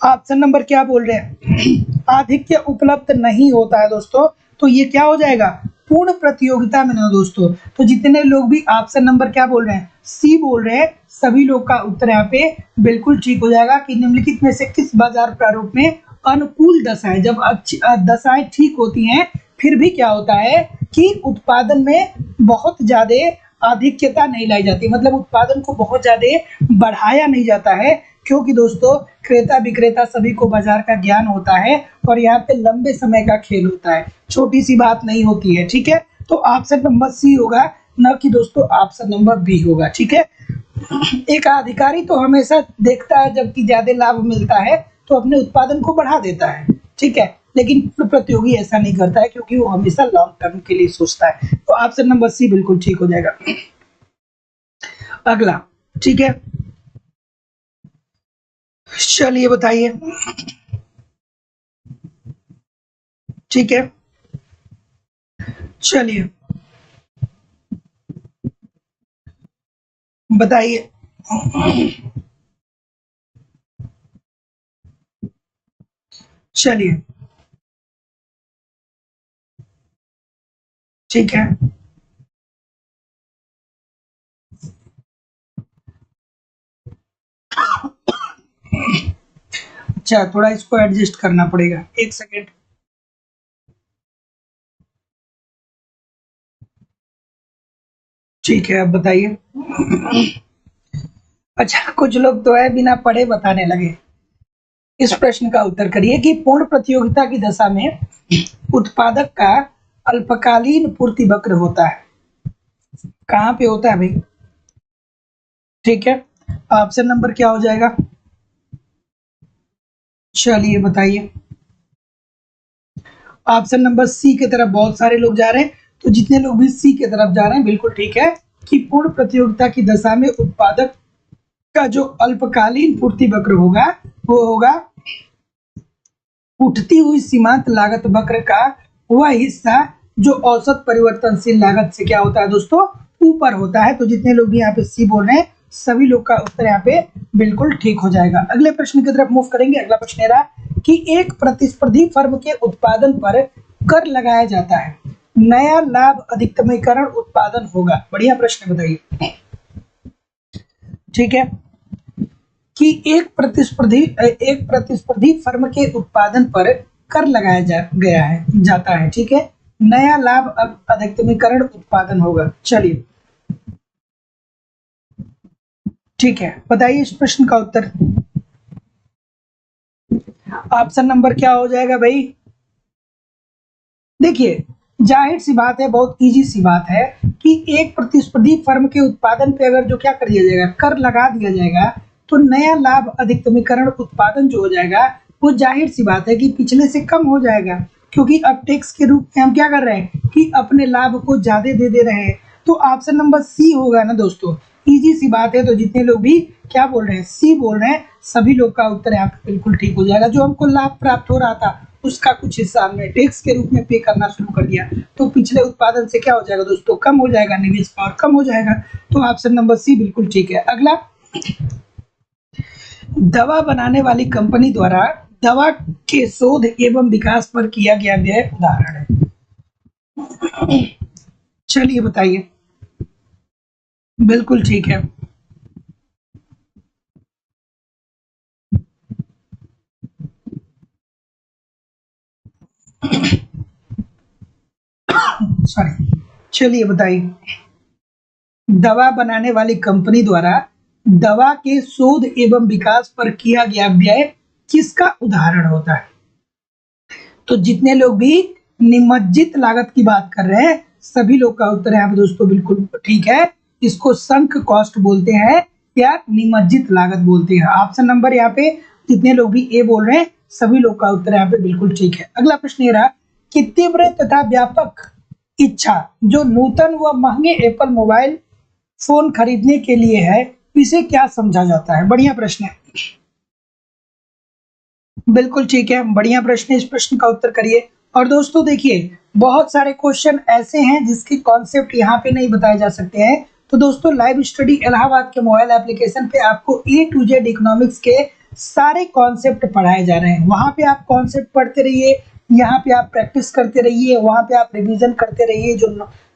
Speaker 1: ऑप्शन नंबर क्या बोल रहे हैं, आधिक्य उपलब्ध नहीं होता है दोस्तों, तो ये क्या हो जाएगा, पूर्ण प्रतियोगिता में ना दोस्तों। तो जितने लोग भी ऑप्शन नंबर क्या बोल रहे हैं, सी बोल रहे हैं, सभी लोग का उत्तर यहाँ पे बिल्कुल ठीक हो जाएगा कि निम्नलिखित में से किस बाजार प्रारूप में अनुकूल दशाएं, जब अच्छी दशाएं ठीक होती हैं फिर भी क्या होता है कि उत्पादन में बहुत ज्यादा आधिक्यता नहीं लाई जाती, मतलब उत्पादन को बहुत ज्यादा बढ़ाया नहीं जाता है, क्योंकि दोस्तों क्रेता विक्रेता सभी को बाजार का ज्ञान होता है और यहाँ पे लंबे समय का खेल होता है, छोटी सी बात नहीं होती है। ठीक है, तो ऑप्शन नंबर सी होगा, न कि दोस्तों ऑप्शन नंबर बी होगा। ठीक है, एक अधिकारी तो हमेशा देखता है जबकि ज्यादा लाभ मिलता है तो अपने उत्पादन को बढ़ा देता है। ठीक है, लेकिन प्रतियोगी ऐसा नहीं करता है क्योंकि वो हमेशा लॉन्ग टर्म के लिए सोचता है। तो ऑप्शन नंबर सी बिल्कुल ठीक हो जाएगा। अगला, ठीक है, चलिए बताइए। ठीक है, चलिए बताइए। चलिए ठीक है, अच्छा थोड़ा इसको एडजस्ट करना पड़ेगा, एक सेकेंड। ठीक है, अब बताइए। अच्छा कुछ लोग तो है बिना पढ़े बताने लगे। इस प्रश्न का उत्तर करिए कि पूर्ण प्रतियोगिता की दशा में उत्पादक का अल्पकालीन पूर्ति वक्र होता है। कहाँ पे होता है भाई? ठीक है, ऑप्शन नंबर क्या हो जाएगा, चलिए बताइए। ऑप्शन नंबर सी की तरफ बहुत सारे लोग जा रहे हैं, तो जितने लोग भी सी की तरफ जा रहे हैं बिल्कुल ठीक है कि पूर्ण प्रतियोगिता की दशा में उत्पादक का जो अल्पकालीन पूर्ति वक्र होगा वो होगा उठती हुई सीमांत लागत वक्र का वह हिस्सा जो औसत परिवर्तनशील लागत से क्या होता है दोस्तों, ऊपर होता है। तो जितने लोग भी यहाँ पे सी बोल रहे हैं सभी लोग का उत्तर यहाँ पे बिल्कुल ठीक हो जाएगा। अगले प्रश्न की तरफ मूव करेंगे। अगला प्रश्न है कि एक प्रतिस्पर्धी फर्म के उत्पादन पर कर लगाया जाता है, नया लाभ अधिकतमीकरण उत्पादन होगा। बढ़िया प्रश्न बताइए। ठीक है, कि एक प्रतिस्पर्धी फर्म के उत्पादन पर कर लगाया जाता है। ठीक है, नया लाभ अधिकतमीकरण उत्पादन होगा। चलिए ठीक है, बताइए इस प्रश्न का उत्तर। ऑप्शन नंबर क्या हो जाएगा भाई? देखिए जाहिर सी बात है, बहुत इजी सी बात है कि एक प्रतिस्पर्धी फर्म के उत्पादन पे अगर जो क्या कर दिया जाएगा, कर लगा दिया जाएगा, तो नया लाभ अधिकतमीकरण उत्पादन जो हो जाएगा वो जाहिर सी बात है कि पिछले से कम हो जाएगा, क्योंकि अब टैक्स के रूप में हम क्या कर रहे हैं कि अपने लाभ को ज्यादा दे रहे हैं। तो ऑप्शन नंबर सी होगा ना दोस्तों, इजी सी बात है। तो जितने लोग भी क्या बोल रहे हैं, सी बोल रहे हैं, सभी लोग का उत्तर यहाँ पे बिल्कुल ठीक हो जाएगा। जो हमको लाभ प्राप्त हो रहा था उसका कुछ हिस्सा हमने टैक्स के रूप में पे करना शुरू कर दिया, तो पिछले उत्पादन से क्या हो जाएगा दोस्तों, कम हो जाएगा, निवेश का और कम हो जाएगा। तो ऑप्शन नंबर सी बिल्कुल ठीक है। अगला, दवा बनाने वाली कंपनी द्वारा दवा के शोध एवं विकास पर किया गया व्यय उदाहरण है। चलिए बताइए। बिल्कुल ठीक है, सॉरी, चलिए बताइए। दवा बनाने वाली कंपनी द्वारा दवा के शोध एवं विकास पर किया गया व्यय किसका उदाहरण होता है? तो जितने लोग भी निमज्जित लागत की बात कर रहे हैं सभी लोग का उत्तर यहाँ पे दोस्तों बिल्कुल ठीक है। इसको संक कॉस्ट बोलते हैं या निमज्जित लागत बोलते हैं। ऑप्शन नंबर यहाँ पे जितने लोग भी ए बोल रहे हैं सभी लोग का उत्तर यहाँ पे बिल्कुल ठीक है। अगला प्रश्न ये रहा कि तीव्र तथा व्यापक इच्छा जो नूतन व महंगे एप्पल मोबाइल फोन खरीदने के लिए है, इसे क्या समझा जाता है? बढ़िया प्रश्न है, बिल्कुल ठीक है, बढ़िया प्रश्न है। इस प्रश्न का उत्तर करिए। और दोस्तों देखिए, बहुत सारे क्वेश्चन ऐसे हैं जिसके कॉन्सेप्ट यहाँ पे नहीं बताए जा सकते हैं। तो दोस्तों लाइव स्टडी इलाहाबाद के मोबाइल एप्लीकेशन पे आपको ए टू जेड इकोनॉमिक्स के सारे कॉन्सेप्ट पढ़ाए जा रहे हैं। वहां पे आप कॉन्सेप्ट पढ़ते रहिए, यहाँ पे आप प्रैक्टिस करते रहिए, वहां पे आप रिवीजन करते रहिए। जो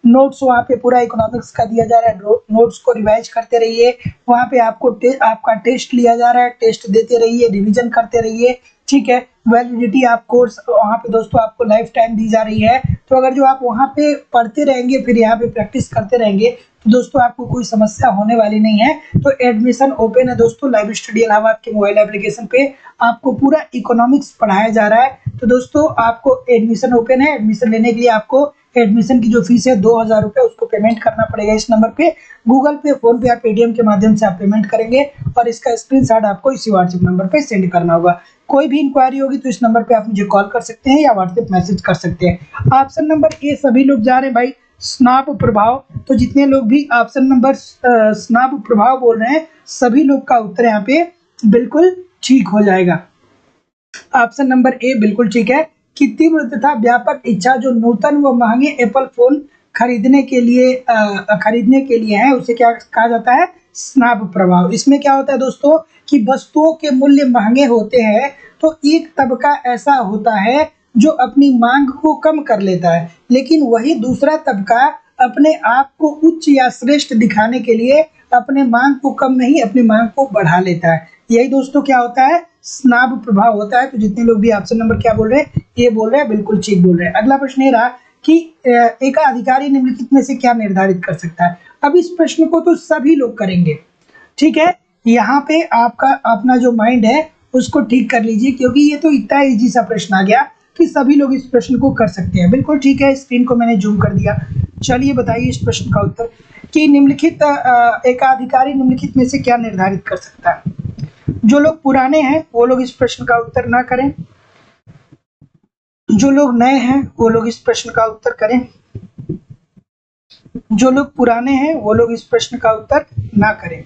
Speaker 1: नोट्स वहाँ पे पूरा इकोनॉमिक्स का दिया जा रहा है, नोट्स को रिवाइज करते रहिए। वहाँ पे आपको आपका टेस्ट लिया जा रहा है, टेस्ट देते रहिए, रिवीजन करते रहिए, ठीक है। वैलिडिटी आप कोर्स वहाँ पे दोस्तों आपको लाइफ टाइम दी जा रही है। तो अगर जो आप वहाँ पे पढ़ते रहेंगे, फिर यहाँ पे प्रैक्टिस करते रहेंगे, तो दोस्तों आपको कोई समस्या होने वाली नहीं है। तो एडमिशन ओपन है दोस्तों, लाइव स्टडी इलाहाबाद के मोबाइल एप्लीकेशन पे आपको पूरा इकोनॉमिक्स पढ़ाया जा रहा है। तो दोस्तों आपको एडमिशन ओपन है। एडमिशन लेने के लिए आपको एडमिशन की जो फीस है 2000 रुपये, उसको पेमेंट करना पड़ेगा। इस नंबर पे गूगल पे, फोन पे या पेटीएम के माध्यम से आप पेमेंट करेंगे और इसका स्क्रीनशॉट आपको इसी व्हाट्सएप नंबर पे सेंड करना होगा। कोई भी इंक्वायरी होगी तो इस नंबर पे आप मुझे कॉल कर सकते हैं या व्हाट्सएप मैसेज कर सकते हैं। ऑप्शन नंबर ए सभी लोग जा रहे हैं भाई, स्नाप प्रभाव। तो जितने लोग भी ऑप्शन नंबर स्नाप प्रभाव बोल रहे हैं, सभी लोग का उत्तर यहाँ पे बिल्कुल ठीक हो जाएगा। ऑप्शन नंबर ए बिल्कुल ठीक है कि तीव्र तथा व्यापक इच्छा जो नूतन व महंगे एप्पल फोन खरीदने के लिए है, उसे क्या कहा जाता है? स्नाप प्रभाव। इसमें क्या होता है दोस्तों कि वस्तुओं के मूल्य महंगे होते हैं, तो एक तबका ऐसा होता है जो अपनी मांग को कम कर लेता है, लेकिन वही दूसरा तबका अपने आप को उच्च या श्रेष्ठ दिखाने के लिए अपने मांग को कम नहीं, अपनी मांग को बढ़ा लेता है। यही दोस्तों क्या होता है? स्नाप प्रभाव होता है। तो जितने लोग भी ऑप्शन नंबर क्या बोल रहे हैं, ये बोल रहे हैं, बिल्कुल ठीक बोल रहे हैं। अगला प्रश्न ये रहा कि एकाधिकारी निम्नलिखित में से क्या निर्धारित कर सकता है? अब इस प्रश्न को तो सभी लोग करेंगे, ठीक है। यहाँ पे आपका अपना जो माइंड है उसको ठीक कर लीजिए, क्योंकि ये तो इतना इजी सा प्रश्न आ गया कि सभी लोग इस प्रश्न को कर सकते हैं। बिल्कुल ठीक है, स्क्रीन को मैंने जूम कर दिया। चलिए बताइए इस प्रश्न का उत्तर कि निम्नलिखित एकाधिकारी निम्नलिखित में से क्या निर्धारित कर सकता है? जो लोग पुराने हैं वो लोग इस प्रश्न का उत्तर ना करें, जो लोग नए हैं वो लोग इस प्रश्न का उत्तर करें, जो लोग पुराने हैं वो लोग इस प्रश्न का उत्तर ना करें,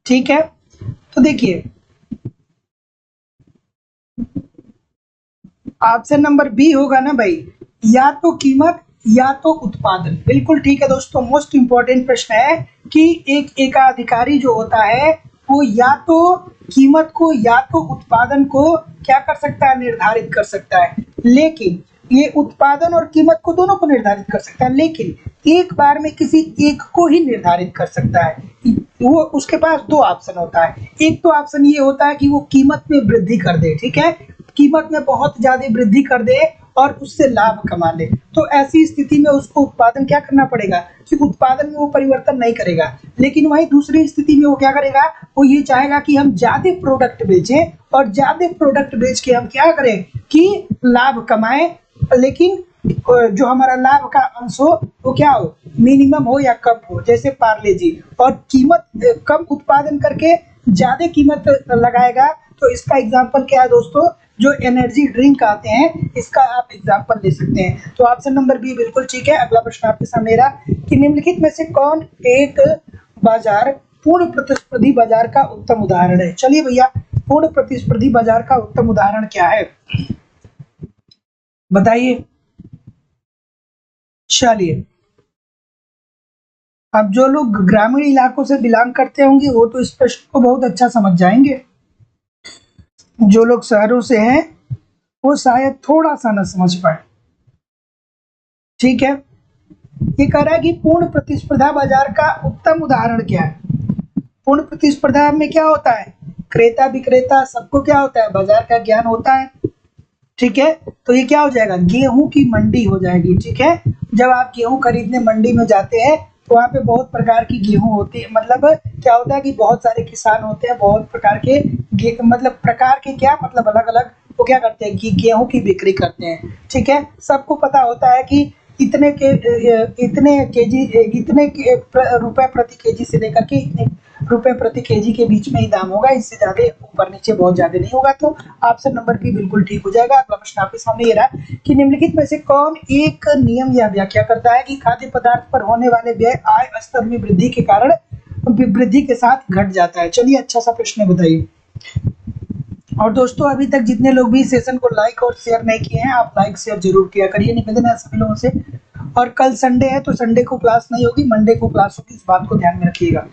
Speaker 1: ठीक है। तो देखिए ऑप्शन नंबर बी होगा ना भाई, या तो कीमत या तो उत्पादन। बिल्कुल ठीक है दोस्तों, मोस्ट इंपॉर्टेंट प्रश्न है कि एक एकाधिकारी जो होता है वो या तो कीमत को या तो उत्पादन को क्या कर सकता है? निर्धारित कर सकता है। लेकिन ये उत्पादन और कीमत को दोनों को निर्धारित कर सकता है, लेकिन एक बार में किसी एक को ही निर्धारित कर सकता है। वो उसके पास दो ऑप्शन होता है। एक तो ऑप्शन ये होता है कि वो कीमत में वृद्धि कर दे, ठीक है, कीमत में बहुत ज्यादा वृद्धि कर दे और उससे लाभ कमा ले। तो ऐसी स्थिति में उसको उत्पादन क्या करना पड़ेगा कि उत्पादन में वो परिवर्तन नहीं करेगा। लेकिन वही दूसरी स्थिति में वो क्या करेगा? वो ये चाहेगा कि हम ज्यादा प्रोडक्ट बेचें और ज्यादा प्रोडक्ट बेच के हम क्या करें कि लाभ कमाएं, लेकिन जो हमारा लाभ का अंश हो वो क्या हो? मिनिमम हो या कम हो, जैसे पार्ले जी। और कीमत कम उत्पादन करके ज्यादा कीमत लगाएगा। तो इसका एग्जांपल क्या है दोस्तों? जो एनर्जी ड्रिंक आते हैं, इसका आप एग्जांपल ले सकते हैं। तो ऑप्शन नंबर बी बिल्कुल ठीक है। अगला प्रश्न आपके सामने रहा कि निम्नलिखित में से कौन एक बाजार पूर्ण प्रतिस्पर्धी बाजार का उत्तम उदाहरण है? चलिए भैया, पूर्ण प्रतिस्पर्धी बाजार का उत्तम उदाहरण क्या है बताइए। चलिए, अब जो लोग ग्रामीण इलाकों से बिलोंग करते होंगे वो तो इस प्रश्न को बहुत अच्छा समझ जाएंगे। जो लोग शहरों से हैं वो शायद थोड़ा सा न समझ पाए, ठीक है। ये कह रहा है कि पूर्ण प्रतिस्पर्धा बाजार का उत्तम उदाहरण क्या है? पूर्ण प्रतिस्पर्धा में क्या होता है? क्रेता विक्रेता सबको क्या होता है? बाजार का ज्ञान होता है, ठीक है। तो ये क्या हो जाएगा? गेहूं की मंडी हो जाएगी, ठीक है। जब आप गेहूं खरीदने मंडी में जाते हैं तो वहाँ पे बहुत प्रकार की गेहूं होती है। मतलब क्या होता है कि बहुत सारे किसान होते हैं, बहुत प्रकार के मतलब प्रकार के क्या मतलब अलग अलग वो क्या करते हैं कि गेहूं की बिक्री करते हैं, ठीक है। सबको पता होता है कि इतने रुपए प्रति केजी से लेकर के इतने रुपए प्रति केजी के बीच में ही दाम होगा, इससे ज्यादा ऊपर नीचे बहुत ज्यादा नहीं होगा। तो ऑप्शन नंबर बी बिल्कुल ठीक हो जाएगा। अगला प्रश्न आपके सामने ये रहा कि निम्नलिखित में से कौन एक नियम या व्याख्या करता है कि खाद्य पदार्थ पर होने वाले व्यय आय स्तर में वृद्धि के कारण वृद्धि के साथ घट जाता है। चलिए अच्छा सा प्रश्न बताइए। और दोस्तों अभी तक जितने लोग भी सेशन को लाइक और शेयर नहीं किए हैं, आप लाइक शेयर जरूर किया करिए, निवेदन है सभी लोगों से। और कल संडे है तो संडे को क्लास नहीं होगी, मंडे को क्लास होगी, इस बात को ध्यान में रखिएगा।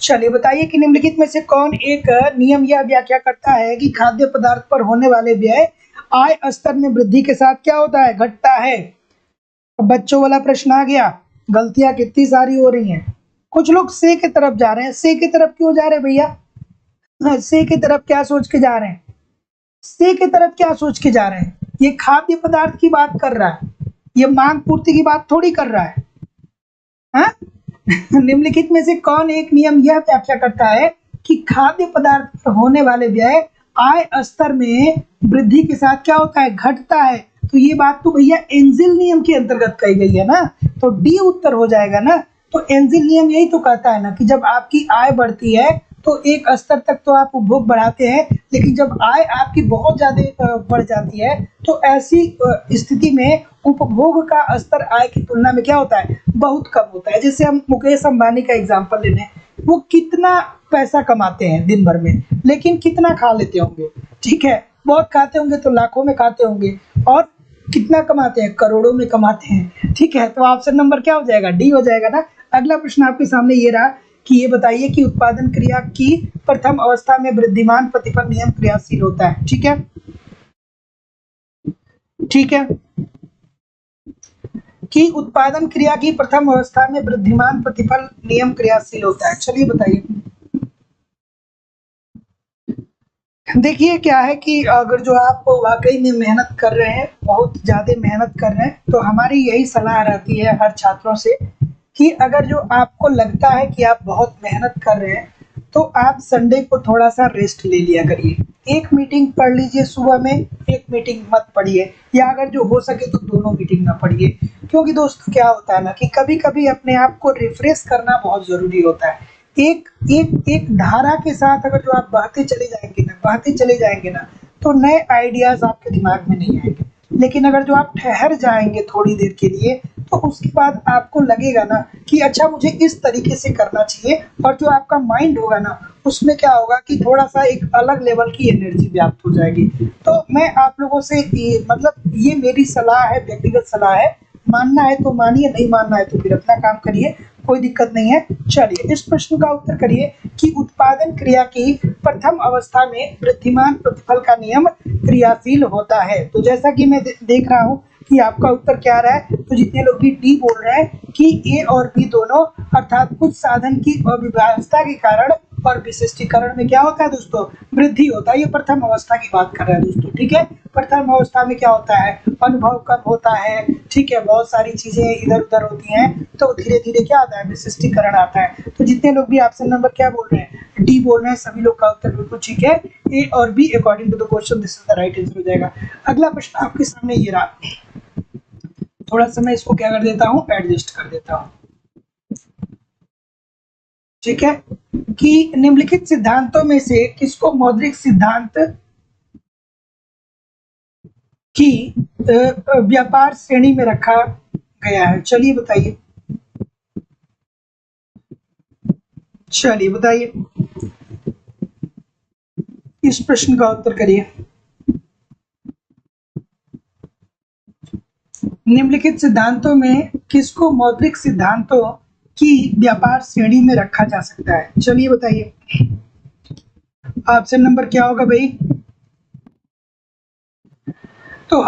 Speaker 1: चलिए बताइए कि निम्नलिखित में से कौन एक नियम या व्याख्या करता है कि खाद्य पदार्थ पर होने वाले व्यय आय स्तर में वृद्धि के साथ क्या होता है, घटता है। बच्चों वाला प्रश्न आ गया, गलतियां कितनी सारी हो रही हैं। कुछ लोग से की तरफ जा रहे हैं, से की तरफ क्यों जा रहे हैं भैया? से की तरफ क्या सोच के जा रहे हैं? से की तरफ क्या सोच के जा रहे हैं? ये खाद्य पदार्थ की बात कर रहा है, ये मांग पूर्ति की बात थोड़ी कर रहा है। हाँ? निम्नलिखित में से कौन एक नियम यह व्याख्या करता है कि खाद्य पदार्थ पर होने वाले व्यय आय स्तर में वृद्धि के साथ क्या होता है, घटता है। तो ये बात तो भैया एंजिल नियम के अंतर्गत कही गई है ना, तो डी उत्तर हो जाएगा ना। तो एंजिल नियम यही तो कहता है ना कि जब आपकी आय बढ़ती है तो एक स्तर तक तो आप उपभोग बढ़ाते हैं, लेकिन जब आय आपकी बहुत ज्यादा बढ़ जाती है तो ऐसी स्थिति में उपभोग का स्तर आय की तुलना में क्या होता है, बहुत कम होता है। जैसे हम मुकेश अंबानी का एग्जांपल ले लें, वो कितना पैसा कमाते हैं दिन भर में, लेकिन कितना खा लेते होंगे, ठीक है, बहुत खाते होंगे तो लाखों में खाते होंगे, और कितना कमाते हैं, करोड़ों में कमाते हैं, ठीक है। तो ऑप्शन नंबर क्या हो जाएगा, डी हो जाएगा ना। अगला प्रश्न आपके सामने ये रहा कि ये बताइए कि उत्पादन क्रिया की प्रथम अवस्था में वृद्धिमान प्रतिफल नियम क्रियाशील होता है, ठीक है, ठीक है, कि उत्पादन क्रिया की प्रथम अवस्था में वृद्धिमान प्रतिफल नियम क्रियाशील होता है। चलिए बताइए। देखिए क्या है कि अगर जो आप वाकई में मेहनत कर रहे हैं, बहुत ज्यादा मेहनत कर रहे हैं, तो हमारी यही सलाह रहती है हर छात्रों से कि अगर जो आपको लगता है कि आप बहुत मेहनत कर रहे हैं तो आप संडे को थोड़ा सा रेस्ट ले लिया करिए। एक मीटिंग पढ़ लीजिए सुबह में, एक मीटिंग मत पढ़िए, या अगर जो हो सके तो दोनों मीटिंग ना पढ़िए। क्योंकि दोस्तों क्या होता है ना कि कभी कभी अपने आप को रिफ्रेश करना बहुत जरूरी होता है। एक एक एक धारा के साथ अगर जो आप बहते चले जाएंगे ना तो नए आइडियाज आपके दिमाग में नहीं आएंगे। लेकिन अगर जो आप ठहर जाएंगे थोड़ी देर के लिए तो उसके बाद आपको लगेगा ना कि अच्छा मुझे इस तरीके से करना चाहिए, और जो आपका माइंड होगा ना उसमें क्या होगा कि थोड़ा सा एक अलग लेवल की एनर्जी व्याप्त हो जाएगी। तो मैं आप लोगों से मतलब ये मेरी सलाह है, व्यक्तिगत सलाह है, मानना है तो मानिए, नहीं मानना है तो फिर अपना काम करिए, कोई दिक्कत नहीं है। चलिए इस प्रश्न का उत्तर करिए कि उत्पादन क्रिया की प्रथम अवस्था में वृद्धिमान प्रतिफल का नियम क्रियाशील होता है। तो जैसा कि मैं देख रहा हूँ कि आपका उत्तर क्या रहा है, तो जितने लोग भी डी बोल रहे हैं कि ए और बी दोनों, अर्थात कुछ साधन की अव्यवस्था के कारण और विशिष्टीकरण में क्या होता है दोस्तों, वृद्धि होता है। ये प्रथम अवस्था की बात कर रहे हैं दोस्तों, ठीक है। प्रथम अवस्था में क्या होता है, अनुभव कम होता है, ठीक है, बहुत सारी चीजें इधर उधर होती हैं, तो धीरे धीरे क्या आता है, विशिष्टीकरण आता है। तो जितने लोग भी ऑप्शन नंबर क्या बोल रहे हैं, डी बोल रहे हैं, सभी लोग का उत्तर बिल्कुल ठीक है। ए और B according to the question this is the right answer हो जाएगा। अगला प्रश्न आपके सामने ये रहा, थोड़ा सा मैं इसको क्या कर देता हूँ, एडजस्ट कर देता हूँ, ठीक है, कि निम्नलिखित सिद्धांतों में से किसको मौद्रिक सिद्धांत की व्यापार श्रेणी में रखा गया है। चलिए बताइए, चलिए बताइए, इस प्रश्न का उत्तर करिए। निम्नलिखित सिद्धांतों में किसको मौद्रिक सिद्धांतों की व्यापार श्रेणी में रखा जा सकता है। चलिए बताइए, ऑप्शन नंबर क्या होगा भाई। तो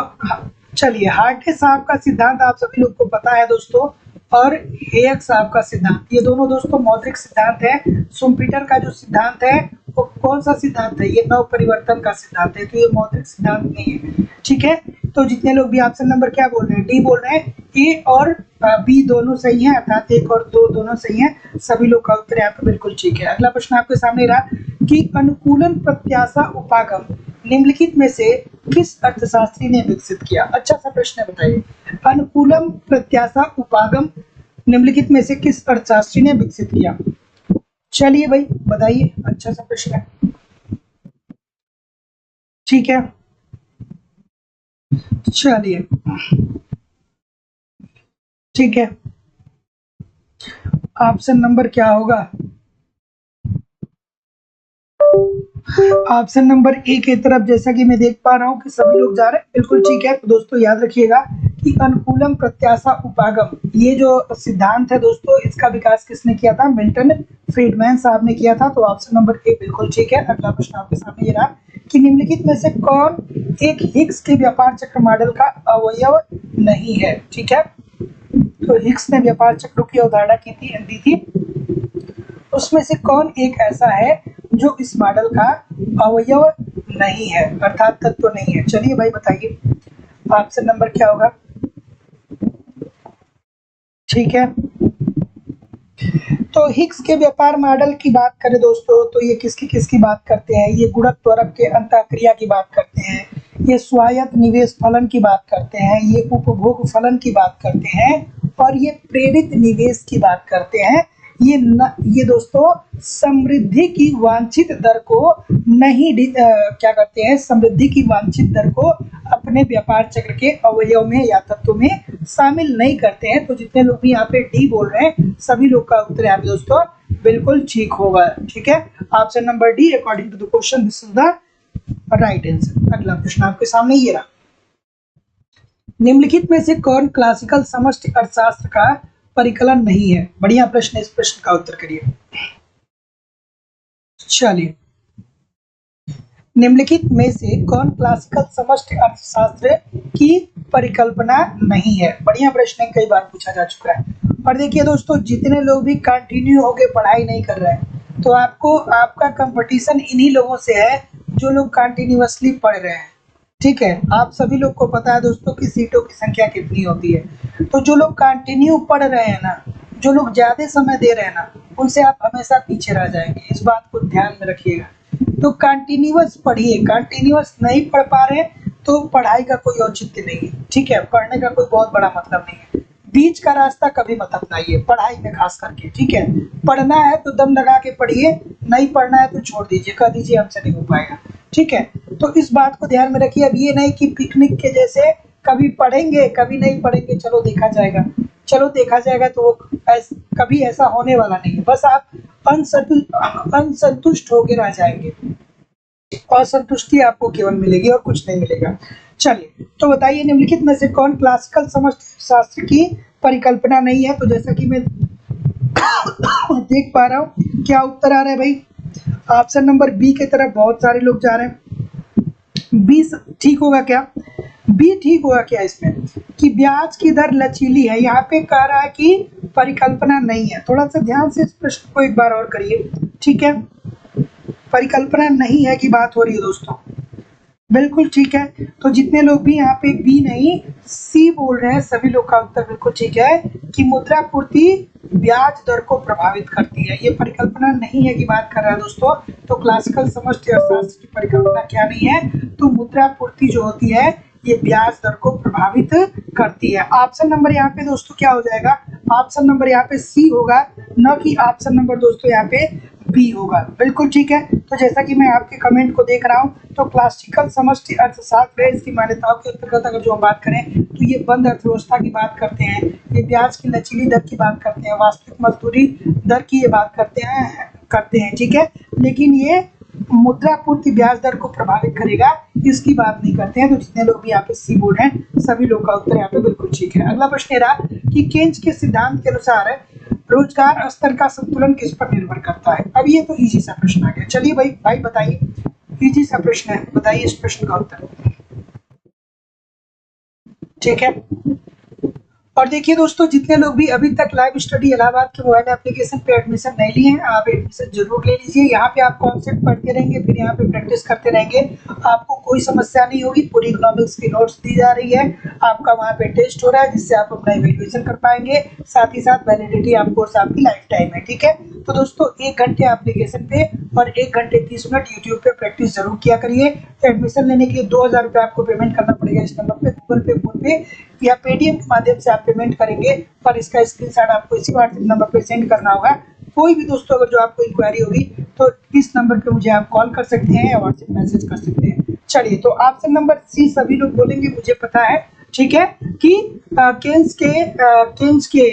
Speaker 1: चलिए, हार्टे साहब का सिद्धांत आप सभी लोग को पता है दोस्तों, और हेयक साहब का सिद्धांत, ये दोनों दोस्तों मौद्रिक सिद्धांत है। शुम्पीटर का जो सिद्धांत है वो कौन सा सिद्धांत है, ये नव परिवर्तन का सिद्धांत है, तो ये मौद्रिक सिद्धांत नहीं है, ठीक है। तो जितने लोग भी ऑप्शन नंबर क्या बोल रहे हैं, डी बोल रहे हैं, ए और बी दोनों सही है, अर्थात 1 और 2 दोनों सही है, सभी लोग का उत्तर यहाँ पे बिल्कुल ठीक है। अगला प्रश्न आपके सामने रहा कि अनुकूलन प्रत्याशा उपागम निम्नलिखित में से किस अर्थशास्त्री ने विकसित किया। अच्छा सा प्रश्न है, बताइए, अनुकूलम प्रत्याशा उपागम निम्नलिखित में से किस अर्थशास्त्री ने विकसित किया। चलिए भाई बताइए, अच्छा सा प्रश्न है। ठीक है, चलिए ठीक है। ऑप्शन नंबर क्या होगा? ऑप्शन नंबर ए की तरफ जैसा कि मैं देख पा रहा हूँ कि सभी लोग जा रहे हैं, बिल्कुल ठीक है। तो दोस्तों याद रखिएगा कि अनुकूलम प्रत्याशा उपागम, ये जो सिद्धांत है दोस्तों, इसका विकास किसने किया था? मिल्टन फ्रीडमैन साहब ने किया था। तो ऑप्शन नंबर ए बिल्कुल ठीक है। अगला प्रश्न आपके सामने ये रहा कि निम्नलिखित में से कौन एक हिग्स के व्यापार चक्र मॉडल का अवयव नहीं है? ठीक है, तो हिग्स ने व्यापार चक्रों की अवधारणा की थी, दी थी, उसमें से कौन एक ऐसा है जो इस मॉडल का अवयव नहीं है, अर्थात तत्व नहीं है? चलिए भाई बताइए, ऑप्शन नंबर क्या होगा? ठीक है, तो हिग्स के व्यापार मॉडल की बात करें दोस्तों, तो ये किसकी किसकी बात करते हैं? ये गुणक त्वरक के अंतःक्रिया की बात करते हैं, ये स्वायत्त निवेश फलन की बात करते हैं, ये उपभोग फलन की बात करते हैं, और ये प्रेरित निवेश की बात करते हैं। ये दोस्तों समृद्धि की वांछित दर को नहीं क्या करते हैं? समृद्धि की वांछित दर को अपने व्यापार चक्र के अवयव में या तत्व में शामिल नहीं करते हैं। तो जितने लोग भी यहाँ पे डी बोल रहे हैं, सभी लोग का उत्तर यहाँ पे दोस्तों बिल्कुल ठीक होगा। ठीक है, option number D according to the question this is the right answer. अगला प्रश्न आपके सामने ये रहा, निम्नलिखित में से कौन क्लासिकल समष्टि अर्थशास्त्र का परिकलन नहीं है? बढ़िया प्रश्न है, इस प्रश्न का उत्तर करिए। चलिए, निम्नलिखित में से कौन क्लासिकल समष्टि अर्थशास्त्र की परिकल्पना नहीं है? बढ़िया प्रश्न है, कई बार पूछा जा चुका है। और देखिए दोस्तों, जितने लोग भी कंटिन्यू होके पढ़ाई नहीं कर रहे हैं, तो आपका कंपटीशन इन्हीं लोगों से है जो लोग कंटिन्यूअसली पढ़ रहे हैं। ठीक है, आप सभी लोग को पता है दोस्तों कि सीटों की संख्या कितनी होती है। तो जो लोग कंटिन्यू पढ़ रहे हैं ना, जो लोग ज्यादा समय दे रहे हैं ना, उनसे आप हमेशा पीछे रह जाएंगे, इस बात को ध्यान में रखिएगा। तो कंटिन्यूअस पढ़िए, कंटिन्यूअस नहीं पढ़ पा रहे तो पढ़ाई का कोई औचित्य नहीं है। ठीक है, पढ़ने का कोई बहुत बड़ा मतलब नहीं है, बीच का रास्ता कभी मत अपनाइए पढ़ाई में खास करके। ठीक है, पढ़ना है तो दम लगा के पढ़िए, नहीं पढ़ना है तो छोड़ दीजिए, कह दीजिए हमसे नहीं हो पाएगा। ठीक है, तो इस बात को ध्यान में रखिए। अब ये नहीं कि पिकनिक के जैसे कभी पढ़ेंगे कभी नहीं पढ़ेंगे, चलो देखा जाएगा, चलो देखा जाएगा, तो कभी ऐसा होने वाला नहीं है। बस आप असंतुष्ट होकर रह जाएंगे, असंतुष्टि आपको केवल मिलेगी और कुछ नहीं मिलेगा। चलिए, तो बताइए निम्नलिखित में से कौन क्लासिकल समष्टि शास्त्र की परिकल्पना नहीं है? तो जैसा कि मैं देख पा रहा हूँ, क्या उत्तर आ रहा है भाई? ऑप्शन नंबर बी की तरफ बहुत सारे लोग जा रहे हैं। बी ठीक होगा क्या? बी ठीक होगा क्या इसमें कि ब्याज की दर लचीली है? यहाँ पे कह रहा है कि परिकल्पना नहीं है। थोड़ा सा ध्यान से इस प्रश्न को एक बार और करिए। ठीक है, परिकल्पना नहीं है की बात हो रही है दोस्तों, बिल्कुल ठीक है। तो जितने लोग भी यहाँ पे बी नहीं सी बोल रहे हैं, सभी लोग का उत्तर बिल्कुल ठीक है कि मुद्रा पूर्ति ब्याज दर को प्रभावित करती है। ये परिकल्पना नहीं है की बात कर रहा है दोस्तों। तो क्लासिकल समष्टि अर्थशास्त्र की परिकल्पना क्या नहीं है? तो मुद्रा पूर्ति जो होती है ये ब्याज दर को प्रभावित करती है। ऑप्शन नंबर यहाँ पे दोस्तों क्या हो जाएगा? ऑप्शन नंबर यहाँ पे सी होगा, न कि ऑप्शन नंबर दोस्तों यहाँ पे बी होगा। बिल्कुल ठीक है। तो जैसा कि मैं आपके कमेंट को देख रहा हूँ, तो क्लासिकल समष्टि अर्थशास्त्र है, इसकी मान्यताओं के अंतर्गत अगर जो हम बात करें तो ये बंद अर्थव्यवस्था की बात करते हैं, ये ब्याज की लचीली दर की बात करते हैं, वास्तविक मजदूरी दर की ये बात करते हैं। ठीक है, लेकिन ये मुद्रा पूर्ति ब्याज दर को प्रभावित करेगा इसकी बात नहीं करते हैं। तो जितने लोग भी यहाँ पे सी बोर्ड हैं, सभी लोग का उत्तर यहाँ पे बिल्कुल ठीक है। अगला प्रश्न रहा कि केंज के सिद्धांत के अनुसार रोजगार स्तर का संतुलन किस पर निर्भर करता है? अब ये तो इजी सा प्रश्न आ गया। चलिए भाई बताइए, इजी सा प्रश्न है, बताइए इस प्रश्न का उत्तर। ठीक है, और देखिए दोस्तों, जितने लोग भी अभी तक लाइव स्टडी इलाहाबाद के मोबाइल एप्लीकेशन पे एडमिशन नहीं लिए हैं, आप एडमिशन जरूर ले लीजिए। यहाँ पे आप कॉन्सेप्ट पढ़ते रहेंगे, फिर यहाँ पे प्रैक्टिस करते रहेंगे, आपको कोई समस्या नहीं होगी। पूरी इकोनॉमिक्स की नोट्स दी जा रही है, आपका वहाँ पे टेस्ट हो रहा है जिससे आप अपना इवेल्युएशन कर पाएंगे, साथ ही साथ वैलिडिटी आप कोर्स आपकी लाइफ टाइम है। ठीक है, तो दोस्तों 1 घंटे एप्लीकेशन पे और 1 घंटे 30 मिनट यूट्यूब पे प्रैक्टिस जरूर किया करिए। तो एडमिशन लेने के लिए 2000 रुपये आपको पेमेंट करना पड़ेगा इस नंबर पे, गूगल पे, फोन पे या पेटीएम के माध्यम से आप पेमेंट करेंगे, और इसका स्क्रीनशॉट आपको इसी व्हाट्सएप नंबर पे सेंड करना होगा। कोई भी दोस्तों अगर जो आपको इंक्वायरी होगी तो इस नंबर पे मुझे आप कॉल कर सकते हैं या व्हाट्सएप मैसेज कर सकते हैं। चलिए, तो ऑप्शन नंबर सी सभी लोग बोलेंगे, मुझे पता है, ठीक है, कि केन्स के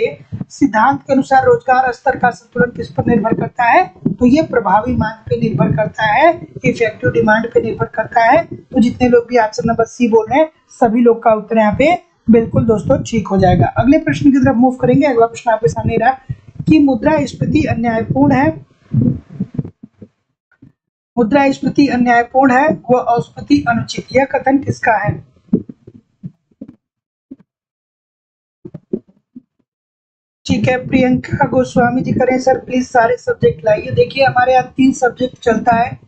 Speaker 1: सिद्धांत के अनुसार रोजगार स्तर का संतुलन किस पर निर्भर करता है? तो ये प्रभावी मांग पे निर्भर करता है, इफेक्टिव डिमांड पे निर्भर करता है। तो जितने लोग भी ऑप्शन नंबर सी बोल रहे हैं सभी लोग का उत्तर यहाँ पे बिल्कुल दोस्तों ठीक हो जाएगा। अगले प्रश्न की तरफ मूव करेंगे। अगला प्रश्न आपके सामने रहा कि मुद्रास्फीति अन्यायपूर्ण है, मुद्रास्फीति अन्यायपूर्ण है व औस्फीति अनुचित, यह कथन किसका है? ठीक है, प्रियंका गोस्वामी जी करें सर प्लीज सारे सब्जेक्ट लाइए। देखिए हमारे यहाँ 3 सब्जेक्ट चलता है।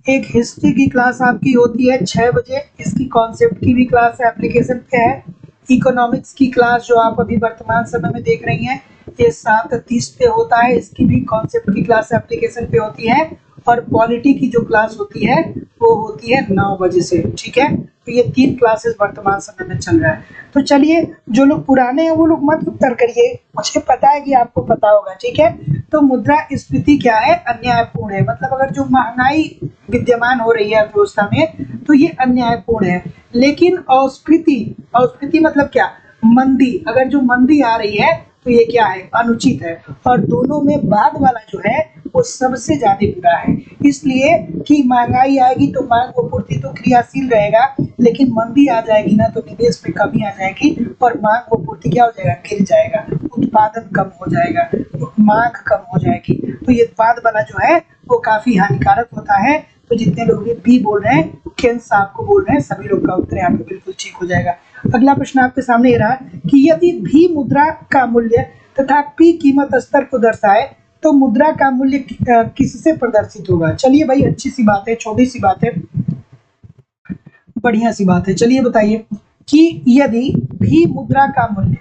Speaker 1: एक हिस्ट्री की क्लास आपकी होती है 6 बजे, इसकी कॉन्सेप्ट की भी क्लास एप्लीकेशन पे है। इकोनॉमिक्स की क्लास जो आप अभी वर्तमान समय में देख रही हैं ये 7:30 पे होता है, इसकी भी कॉन्सेप्ट की क्लास एप्लीकेशन पे होती है। और पॉलिटी की जो क्लास होती है वो होती है 9 बजे से, ठीक है। तो ये 3 क्लासेस वर्तमान समय में चल रहा है। तो चलिए, जो लोग पुराने हैं वो लोग मत उत्तर करिए, मुझे पता है कि आपको पता होगा, ठीक है। तो मुद्रास्फीति क्या है? अन्यायपूर्ण है, मतलब अगर जो महंगाई विद्यमान हो रही है अर्थव्यवस्था में तो ये अन्यायपूर्ण है। लेकिन औस्फीति मतलब क्या? मंदी, अगर जो मंदी आ रही है तो ये क्या है? अनुचित है। और दोनों में बाद वाला जो है वो सबसे ज्यादा बुरा है, इसलिए कि महंगाई आएगी तो मांग व पूर्ति तो क्रियाशील रहेगा, लेकिन मंदी आ जाएगी ना तो निवेश में कमी आ जाएगी और मांग व पूर्ति क्या हो जाएगा? गिर जाएगा, उत्पादन कम हो जाएगा, मांग कम हो जाएगी। तो ये बाद वाला जो है वो काफी हानिकारक होता है। तो जितने लोग भी बोल रहे हैं, केन्स साहब को बोल रहे हैं, सभी लोग का उत्तर यहाँ पे बिल्कुल ठीक हो जाएगा। अगला प्रश्न आपके सामने ये रहा कि यदि भी मुद्रा का मूल्य तथा पी कीमत स्तर को दर्शाए तो मुद्रा का मूल्य किससे प्रदर्शित होगा? चलिए भाई, अच्छी सी बात है, छोटी सी बात है, बढ़िया सी बात है। चलिए बताइए कि यदि भी मुद्रा का मूल्य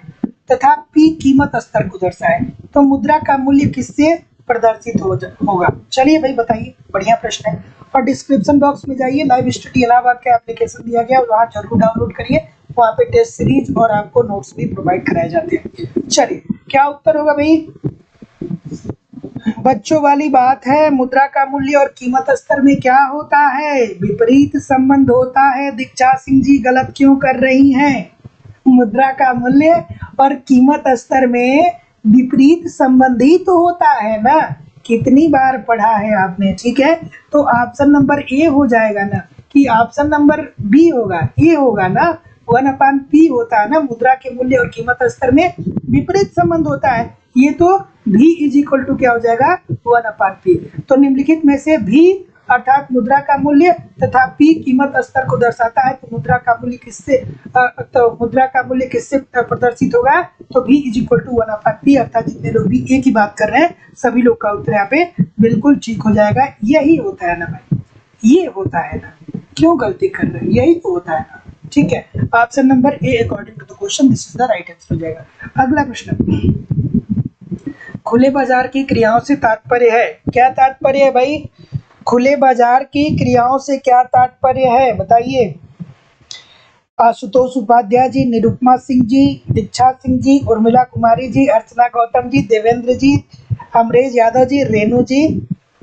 Speaker 1: तथा पी कीमत स्तर को दर्शाए तो मुद्रा का मूल्य किससे प्रदर्शित होगा? चलिए भाई बताइए, बढ़िया प्रश्न है। और डिस्क्रिप्शन बॉक्स में जाइए, लाइव स्टडी इलाहाबाद का एप्लीकेशन दिया गया है, वहाँ जरूर डाउनलोड करिए, वहाँ पे टेस्ट सीरीज और आपको नोट्स भी प्रोवाइड कराए जाते हैं। चलिए, क्या उत्तर होगा भाई? बच्चों वाली बात है, मुद्रा का मूल्य और कीमत स्तर में क्या होता है? विपरीत संबंध होता है। दीक्षा सिंह जी गलत क्यों कर रही हैं? मुद्रा का मूल्य और कीमत स्तर में विपरीत संबंध ही तो होता है ना। कितनी बार पढ़ा है आपने, ठीक है। तो ऑप्शन नंबर ए हो जाएगा ना, कि ऑप्शन नंबर बी होगा, ए होगा ना। 1/p होता है ना, मुद्रा के मूल्य और कीमत स्तर में विपरीत संबंध होता है। ये तो v = क्या हो जाएगा? 1/p। तो निम्नलिखित में से v अर्थात मुद्रा का मूल्य तथा p कीमत स्तर को दर्शाता है। तो मुद्रा का मूल्य किससे प्रदर्शित होगा? तो v = 1/p, अर्थात जितने लोग भी एक ही बात कर रहे हैं सभी लोग का उत्तर यहाँ पे बिल्कुल ठीक हो जाएगा। यही होता है ना भाई, ये होता है ना, क्यों गलती कर रहे हैं? यही तो होता है ना, ठीक है। Option number A according to the question this is the right answer हो जाएगा। अगला प्रश्न, खुले बाजार की क्रियाओं से तात्पर्य है? क्या तात्पर्य है भाई? खुले बाजार की क्रियाओं से क्या तात्पर्य है बताइए? आशुतोष उपाध्याय जी, निरुपमा सिंह जी, दीक्षा सिंह जी, उर्मिला कुमारी जी, अर्चना गौतम जी, देवेंद्र जी, अमरेश यादव जी, रेणु जी,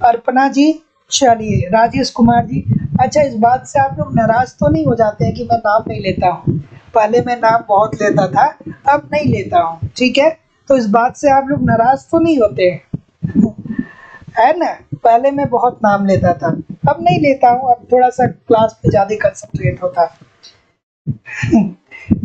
Speaker 1: अर्पणा जी, चलिए राजेश कुमार जी। अच्छा, इस बात से आप लोग नाराज तो नहीं हो जाते हैं कि मैं नाम नहीं लेता हूँ? पहले मैं नाम बहुत लेता था, अब नहीं लेता हूँ, ठीक है। तो इस बात से आप लोग नाराज तो नहीं होते है ना? पहले मैं बहुत नाम लेता था, अब नहीं लेता हूँ, अब थोड़ा सा क्लास पे ज्यादा कंसंट्रेट होता है।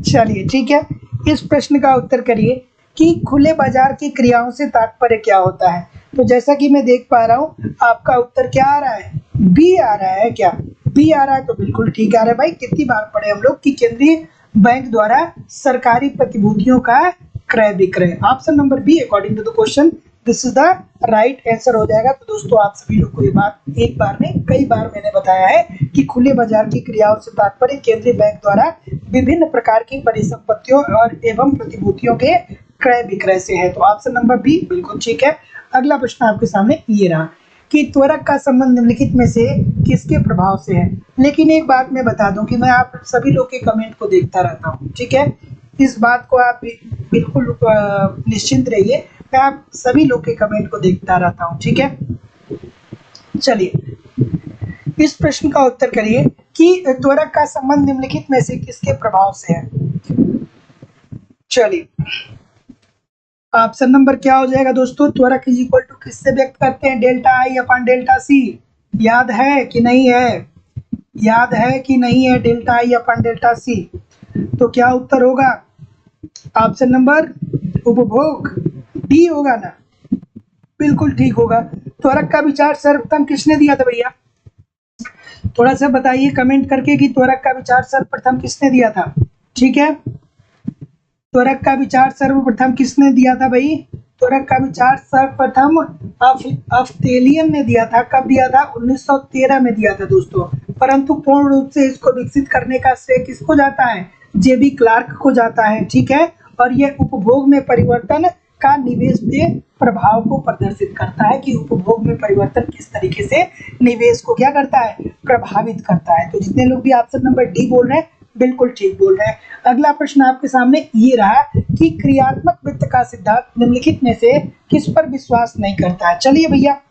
Speaker 1: चलिए ठीक है, इस प्रश्न का उत्तर करिए कि खुले बाजार की क्रियाओं से तात्पर्य क्या होता है? तो जैसा कि मैं देख पा रहा हूँ आपका उत्तर क्या आ रहा है? बी आ रहा है। क्या बी आ रहा है? तो बिल्कुल ठीक आ रहा है भाई। कितनी बार पढ़े हम लोग कि केंद्रीय बैंक द्वारा सरकारी प्रतिभूतियों का क्रय विक्रय। Option number B according to the question this is the right answer हो जाएगा। तो दोस्तों आप सभी लोग को ये बात एक बार नहीं कई बार मैंने बताया है कि खुले बाजार की क्रियाओं से तात्पर्य केंद्रीय बैंक द्वारा विभिन्न प्रकार की परिसंपत्तियों और एवं प्रतिभूतियों के क्रय विक्रय से है। तो ऑप्शन नंबर बी बिल्कुल ठीक है। अगला प्रश्न आपके सामने ये रहा कि त्वरक का संबंध निम्नलिखित में से किसके प्रभाव से है? लेकिन एक बात मैं बता दूं कि मैं आप सभी लोग के कमेंट को देखता रहता हूं, ठीक है। इस बात को आप बिल्कुल निश्चिंत रहिए, मैं आप सभी लोग के कमेंट को देखता रहता हूँ, ठीक है। चलिए इस प्रश्न का उत्तर करिए कि त्वरक का संबंध निम्नलिखित में से किसके प्रभाव से है। चलिए ऑप्शन नंबर क्या हो जाएगा दोस्तों, त्वरक इज इक्वल टू किससे व्यक्त करते हैं, delta I upon delta C. याद है कि नहीं है, याद है कि नहीं है, delta I upon delta C. तो क्या उत्तर होगा, ऑप्शन नंबर उपभोग डी होगा ना, बिल्कुल ठीक होगा। त्वरक का विचार सर्वप्रथम किसने दिया था भैया, थोड़ा सा बताइए कमेंट करके कि त्वरक का विचार सर्वप्रथम किसने दिया था। ठीक है, त्वरक का विचार सर्वप्रथम किसने दिया था भाई, त्वरक का विचार सर्वप्रथम अफ्तेलियन ने दिया था। कब दिया था, 1913 में दिया था दोस्तों। परंतु पूर्ण रूप से इसको विकसित करने का श्रेय किसको जाता है, जेबी क्लार्क को जाता है। ठीक है, और यह उपभोग में परिवर्तन का निवेश पे प्रभाव को प्रदर्शित करता है कि उपभोग में परिवर्तन किस तरीके से निवेश को क्या करता है, प्रभावित करता है। तो जितने लोग भी ऑप्शन नंबर डी बोल रहे हैं बिल्कुल ठीक बोल रहे हैं। अगला प्रश्न आपके सामने ये रहा कि क्रियात्मक वित्त का सिद्धांत निम्नलिखित में से किस पर विश्वास नहीं करता है। चलिए भैया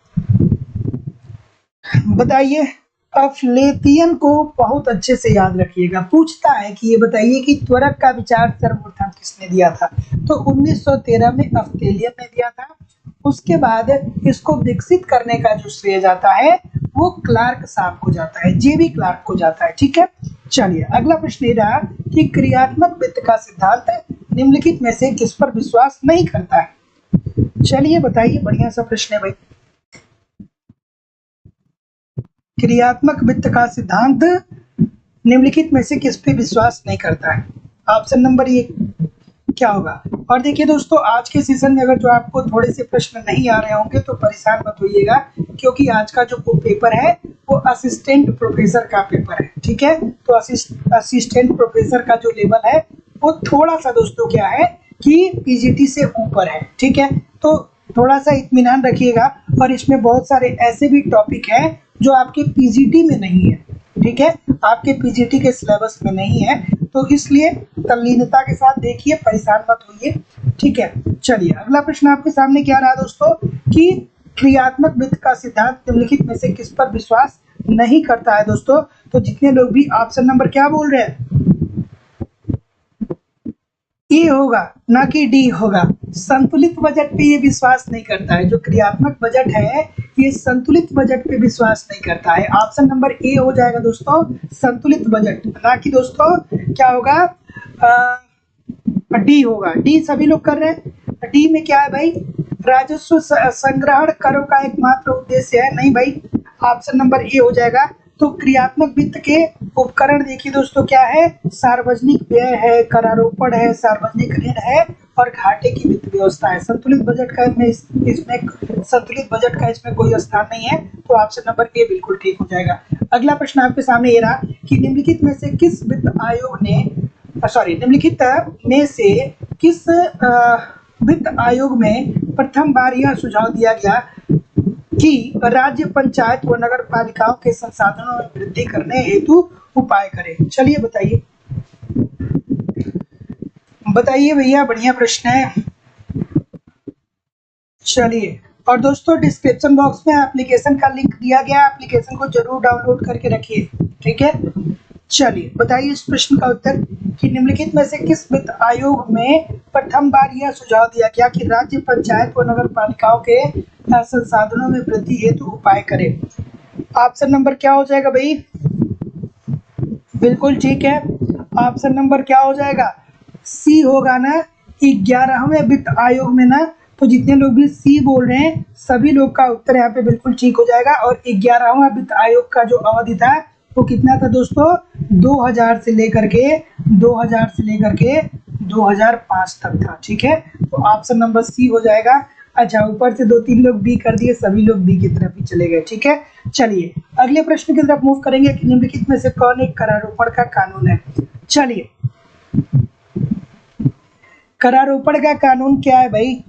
Speaker 1: बताइए, अफ्लेतियन को बहुत अच्छे से याद रखिएगा। पूछता है कि ये बताइए कि त्वरक का विचार सर्वप्रथम किसने दिया था, तो 1913 में अफ्तेलियन ने दिया था। उसके बाद इसको विकसित करने का जो श्रेय जाता है वो क्लार्क साहब को जाता है, जेबी क्लार्क को जाता है। ठीक है, चलिए अगला प्रश्न ये रहा कि क्रियात्मक वित्त का सिद्धांत निम्नलिखित में से किस पर विश्वास नहीं करता है। चलिए बताइए, बढ़िया सा प्रश्न है भाई। क्रियात्मक वित्त का सिद्धांत निम्नलिखित में से किस पे विश्वास नहीं करता है, ऑप्शन नंबर ये क्या होगा। और देखिए दोस्तों, आज के सीजन में अगर जो आपको थोड़े से प्रश्न नहीं आ रहे होंगे तो परेशान मत होइएगा, क्योंकि आज का जो पेपर है वो असिस्टेंट प्रोफेसर का पेपर है। ठीक है, तो असिस्टेंट प्रोफेसर का जो लेवल है वो थोड़ा सा दोस्तों क्या है कि पीजीटी से ऊपर है। ठीक है, तो थोड़ा सा इत्मीनान रखिएगा, और इसमें बहुत सारे ऐसे भी टॉपिक हैं जो आपके पीजीटी में नहीं है। ठीक है, आपके पीजीटी के सिलेबस में नहीं है, तो इसलिए तल्लीनता के साथ देखिए, परेशान मत होइए। ठीक है, चलिए अगला प्रश्न आपके सामने क्या रहा दोस्तों कि क्रियात्मक वित्त का सिद्धांत निम्नलिखित में से किस पर विश्वास नहीं करता है दोस्तों। तो जितने लोग भी ऑप्शन नंबर क्या बोल रहे हैं, ए होगा ना कि डी होगा। संतुलित बजट पे ये विश्वास नहीं करता है। जो क्रियात्मक बजट है ये संतुलित बजट पे विश्वास नहीं करता है। ऑप्शन नंबर ए हो जाएगा दोस्तों, संतुलित बजट, ना कि दोस्तों क्या होगा, डी होगा। डी सभी लोग कर रहे हैं। डी में क्या है भाई, राजस्व संग्रहण करों का एकमात्र उद्देश्य है। नहीं भाई, ऑप्शन नंबर ए हो जाएगा। तो क्रियात्मक वित्त के उपकरण देखिए दोस्तों क्या है, सार्वजनिक व्यय है, करारोपण है, सार्वजनिक ऋण है और घाटे की वित्त व्यवस्था है। संतुलित बजट का इसमें संतुलित बजट का इसमें कोई स्थान नहीं है, तो ऑप्शन नंबर ए बिल्कुल ठीक हो जाएगा। अगला प्रश्न आपके सामने ये रहा कि निम्नलिखित में से किस वित्त आयोग ने निम्नलिखित में से किस वित्त आयोग में प्रथम बार यह सुझाव दिया गया कि राज्य पंचायत व नगर पालिकाओं के संसाधनों में वृद्धि करने हेतु उपाय करें। चलिए बताइए, बताइए भैया, बढ़िया प्रश्न है। चलिए, और दोस्तों डिस्क्रिप्शन बॉक्स में एप्लीकेशन का लिंक दिया गया है, एप्लीकेशन को जरूर डाउनलोड करके रखिए। ठीक है, चलिए बताइए इस प्रश्न का उत्तर कि निम्नलिखित में से किस वित्त आयोग में प्रथम बार यह सुझाव दिया गया कि राज्य पंचायत व नगर पालिकाओं के संसाधनों में वृद्धि हेतु उपाय करें। ऑप्शन नंबर क्या हो जाएगा भाई, बिल्कुल ठीक है, ऑप्शन नंबर क्या हो जाएगा, सी होगा ना। 11वें वित्त आयोग में ना, तो जितने लोग भी सी बोल रहे हैं सभी लोग का उत्तर यहाँ पे बिल्कुल ठीक हो जाएगा। और 11वां वित्त आयोग का जो अवधि था वो कितना था दोस्तों, 2000 से लेकर के 2005 तक था। ठीक है, तो ऑप्शन नंबर सी हो जाएगा। अच्छा, ऊपर से 2-3 लोग बी कर दिए, सभी लोग बी की तरफ ही चले गए। ठीक है, चलिए अगले प्रश्न की तरफ मूव करेंगे कि निम्नलिखित में से कौन एक करारोपण का कानून है। चलिए, करारोपण का कानून क्या है भाई,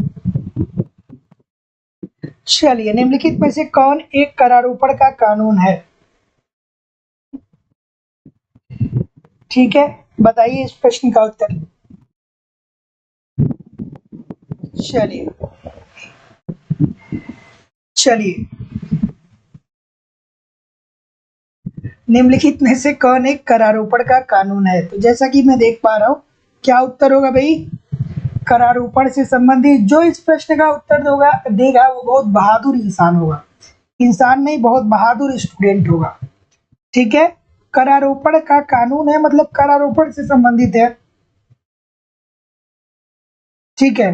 Speaker 1: चलिए निम्नलिखित में से कौन एक करारोपण का कानून है। ठीक है, बताइए इस प्रश्न का उत्तर। चलिए चलिए, निम्नलिखित में से कौन एक करारोपण का कानून है? तो जैसा कि मैं देख पा रहा हूँ, क्या उत्तर होगा भाई? करारोपण से संबंधित जो इस प्रश्न का उत्तर देगा वो बहुत बहादुर इंसान होगा। इंसान नहीं, बहुत बहादुर स्टूडेंट होगा। ठीक है, करारोपण का कानून है मतलब करारोपण से संबंधित है। ठीक है,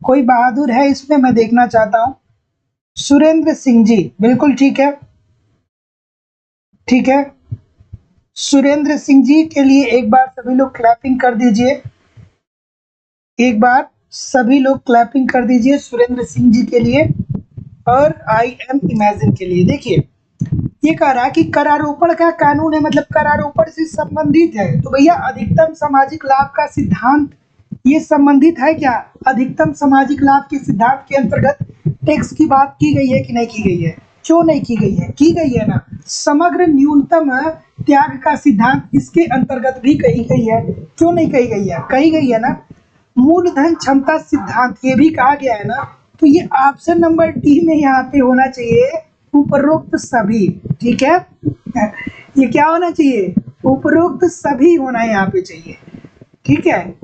Speaker 1: कोई बहादुर है इसमें, मैं देखना चाहता हूँ। सुरेंद्र सिंह जी, बिल्कुल ठीक है। ठीक है, सुरेंद्र सिंह जी के लिए एक बार सभी लोग क्लैपिंग कर दीजिए। एक बार सभी लोग क्लैपिंग कर दीजिए सुरेंद्र सिंह जी के लिए और आई एम इमेजिन के लिए। देखिए, ये कह रहा है कि करारोपण का कानून है मतलब करारोपण से संबंधित है। तो भैया अधिकतम सामाजिक लाभ का सिद्धांत ये संबंधित है क्या? अधिकतम सामाजिक लाभ के सिद्धांत के अंतर्गत टैक्स की बात की गई है कि नहीं की गई है? क्यों नहीं की गई है? की गई है ना। समग्र न्यूनतम त्याग का सिद्धांत इसके अंतर्गत भी कही गई है। क्यों नहीं कही गई है? कही गई है ना। मूलधन क्षमता सिद्धांत ये भी कहा गया है ना। तो ये ऑप्शन नंबर डी में यहाँ पे होना चाहिए, उपरोक्त सभी। ठीक है, ये क्या होना चाहिए? उपरोक्त सभी होना यहाँ पे चाहिए। ठीक है,